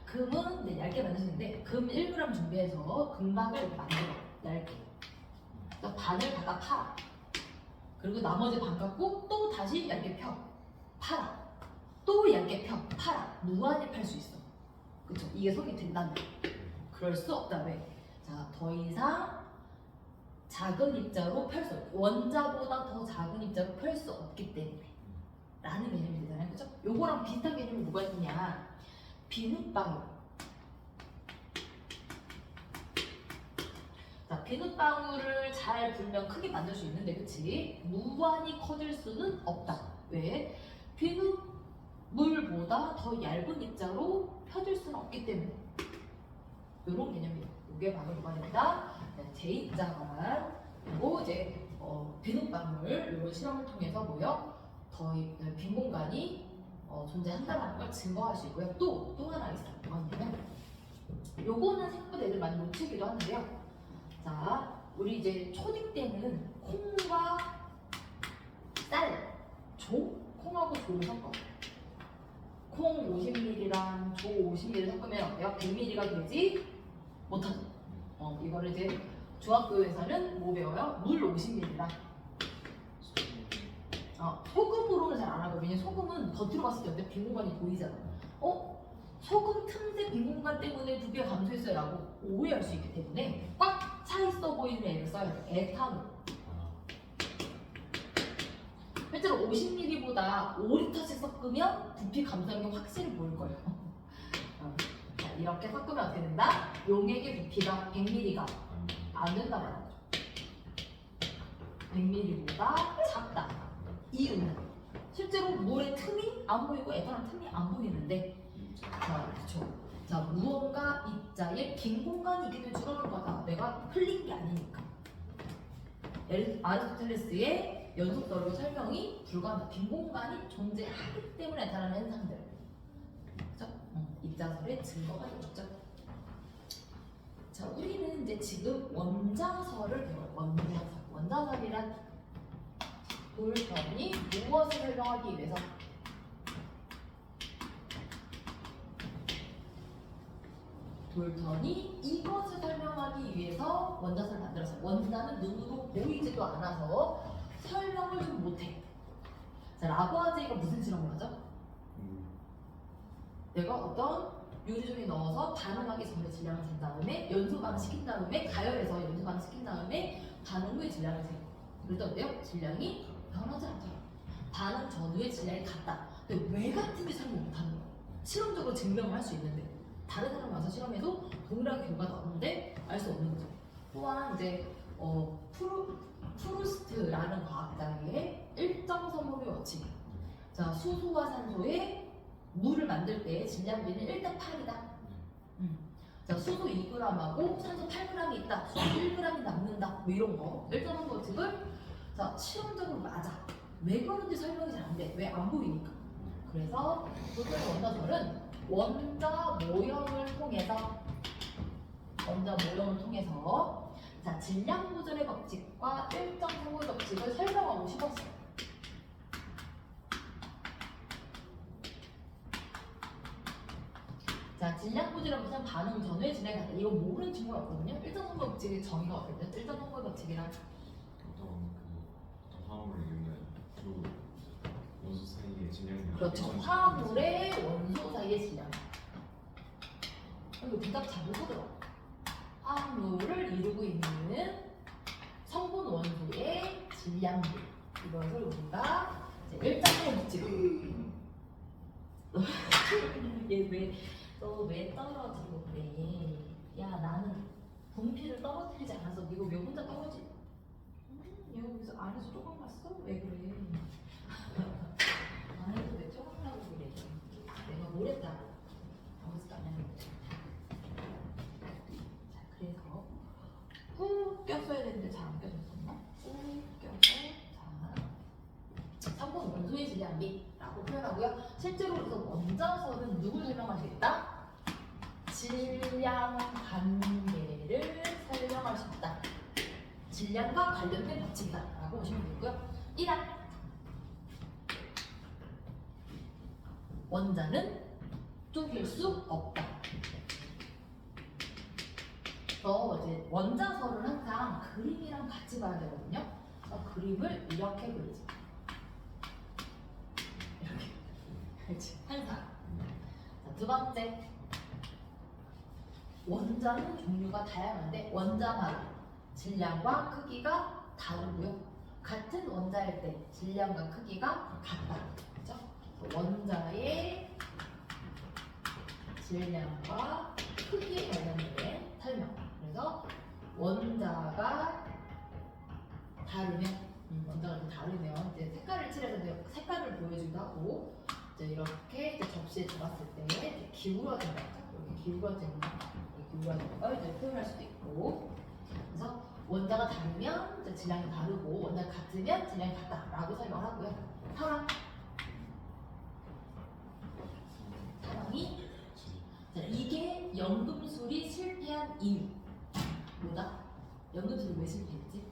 금은 네, 얇게 만들 수 있는데 금 1g 준비해서 금박을 만들어. 얇게. 그래서 반을 각각 팔아. 그리고 나머지 반 갖고 또 다시 얇게 펴. 팔아. 또 얇게 펴. 팔아. 무한히 팔 수 있어. 그쵸? 이게 성이 된다면. 그럴 수 없다. 왜? 자, 더 이상 작은 입자로 펼 수 없고, 원자보다 더 작은 입자로 펼 수 없기 때문에. 라는 개념이 되잖아요. 그죠? 요거랑 비슷한 개념이 뭐가 있느냐? 비눗방울. 자, 비눗방울을 잘 불면 크게 만들 수 있는데, 그치? 무한히 커질 수는 없다. 왜? 비눗물보다 더 얇은 입자로 펴질 수는 없기 때문에. 요런 개념이에요. 이게 바로 뭐가 된다? 제2자관. 그리고 이제 비눗방울 이런 실험을 통해서 뭐요? 더 빈 공간이 존재한다는 걸 증거할 수 있고요. 또 하나 있어요. 뭐냐면 요거는 생각보다 애들 많이 놓치기도 하는데요. 자, 우리 이제 초딩 때는 콩과 쌀, 조, 콩하고 조를 섞어. 콩 50ml랑 조 50ml 섞으면 어때요? 100ml가 되지 못하죠. 이거를 이제 중학교에서는 뭐 배워요? 물 50ml랑. 소금으로는 잘 안 하고, 왜냐면 소금은 겉으로 봤을 때 어때? 빈 공간이 보이잖아. 소금 틈새 빈 공간 때문에 부피가 감소했어요 라고 오해할 수 있기 때문에 꽉 차 있어 보이는 애를 써야 돼. 에탄올. 실제로 50ml보다 5리터씩 섞으면 부피 감소하는 게 확실히 보일 거예요. 자, 이렇게 섞으면 어떻게 된다? 용액의 부피가 100ml가 안 된다는 거죠. 100ml보다 작다. 이유는 실제로 물의 틈이 안 보이고 에탄올 틈이 안 보이는데, 자, 그쵸. 자, 무언가 입자에 빈 공간이 있기 때문에 줄어든 거다. 내가 흘린 게 아니니까. 아리스토텔레스의 연속설로 설명이 불가한다. 빈 공간이 존재하기 때문에 나타나는 현상들. 그죠? 입자설의 증거가 되겠죠. 자, 우리는 이제 지금 원자설을 배워요. 원자설. 원자설이란 볼턴이 무엇을 설명하기 위해서? 볼턴이 이것을 설명하기 위해서 원자설을 만들었어요. 원자는 눈으로 보이지도 않아서 설명을 좀 못해. 자, 라부아제이가 무슨 실험을 하죠? 내가 어떤 유리종에 넣어서 반응하기 전에 질량을 잰 다음에 연소 반응시킨 다음에 가열해서 연소 반응시킨 다음에 반응 후에 질량을 재요. 그럴 때 어때요? 질량이 변하지 않더라고요. 반응 전후의 질량이 같다. 근데 왜 같은지 설명 못하는 거예요. 실험적으로 증명을 할 수 있는데 다른 사람 와서 실험해도 동일한 결과가 나오는데 알 수 없는 거죠. 또한 이제 프루스트라는 과학자의 일정 성분의 원칙. 자, 수소와 산소에 물을 만들 때 질량비는 1대 8이다. 자, 수소 2g하고 산소 8g이 있다. 수소 1g이 남는다. 뭐 이런 거. 일정 성분 원칙을 자, 실험적으로 맞아. 왜 그런지 설명이 잘 안 돼. 왜 안 보이니까. 그래서 볼턴의 원자설은 원자 모형을 통해서 자, 질량 보존의 법칙과 일정 성분 법칙을 설명하고 싶었어요. 자, 질량 보존의 법칙은 반응 전후에 진행한다. 이거 모르는 친구가 없거든요. 일정 성분 법칙의 정의가 어떻게 일정 성분 법칙이랑 어떤 화합물의 경우에 두 원소 사이의 질량이 그렇죠. 화합물의 원소 사이의 질량. 이거 대답 잘 못하더라. 화합물을 이루고 있는 성분 원소의 질량비. 이것을 우리가 이제 일정성분 법칙. 너 왜 떨어지고 그래? 야, 나는 분필을 떨어뜨리지 않아서 이거 왜 혼자 떨어지? 여기서 안에서 조금 봤어? 왜 그래? 안에서 왜 조금 나고 그래? 내가 뭘 했다고? 아무것도 안 했는데. 자, 그래서 훅 꼈어야 되는데 잘 안 껴졌었나? 훅 껴서 자, 성분 원소의 질량비라고 표현하고요. 실제로 그래서 원자설은 누굴 설명할 수 있다? 질량 관계를 설명할 수 있다. 질량과 관련된 법칙이다라고 보시면 되고요. 1학 원자는 쪼갤 수 없다. 그래서 이제 원자설은 항상 그림이랑 같이 봐야 되거든요. 그래서 그림을 이렇게 그리지. 이렇게. 그렇지. 항상. 자, 두 번째. 원자는 종류가 다양한데 원자마다 질량과 크기가 다르고요. 같은 원자일 때 질량과 크기가 같다. 그렇죠? 원자의 질량과 크기에 관련된 설명. 그래서 원자가 원자가 좀 다르면 이제 색깔을 칠해서 이제 색깔을 보여주기도 하고 이제 이렇게 이제 접시에 담았을 때 이렇게 기울어진 거, 이렇게 기울어진 걸 이제 표현할 수도 있고. 그래서 원자가 다르면 이제 질량이 다르고 원자가 같으면 질량이 같다라고 설명을 하고요. 상황이 자, 이게 연금술이 실패한 이유 뭐다? 연금술이 왜 실패했지?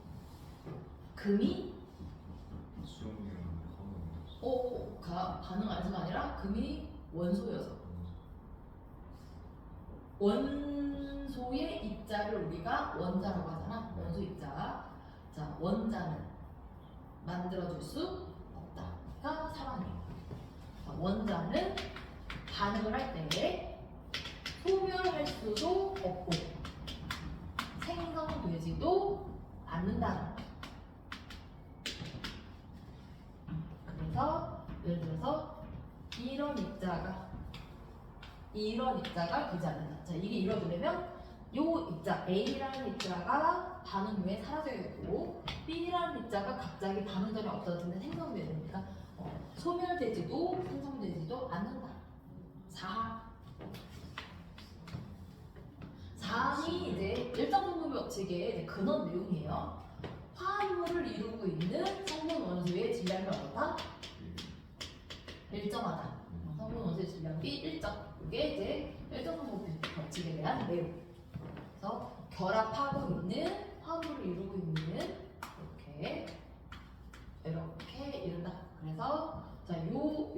금이 수용이랑 반응 안 해서가 아니라 금이 원소여서 원소의 입자를 우리가 원자라고 하잖아. 원소 입자. 자, 원자는 만들어줄 수 없다가 상황이에요. 자, 원자는 반응을 할 때 소멸할 수도 없고 생성되지도 않는다. 그래서 예를 들어서 이런 입자가 되지 않는다. 자, 이게 이루어지려면 요 입자 A라는 입자가 반응 후에 사라져야 되고 B라는 입자가 갑자기 반응 전에 없어졌는데 생성돼야 됩니다. 소멸되지도 생성되지도 않는다. 4항이 이제 일정성분 법칙의 이제 근원 내용이에요. 화합물을 이루고 있는 성분 원소의 질량이 어떻다? 일정하다. 성분 원소의 질량이 일정. 이게 이제 일정성분 법칙에 대한 내용. 그래서 결합하고 있는 화합물을 이루고 있는 이렇게 이룬다. 그래서 자, 요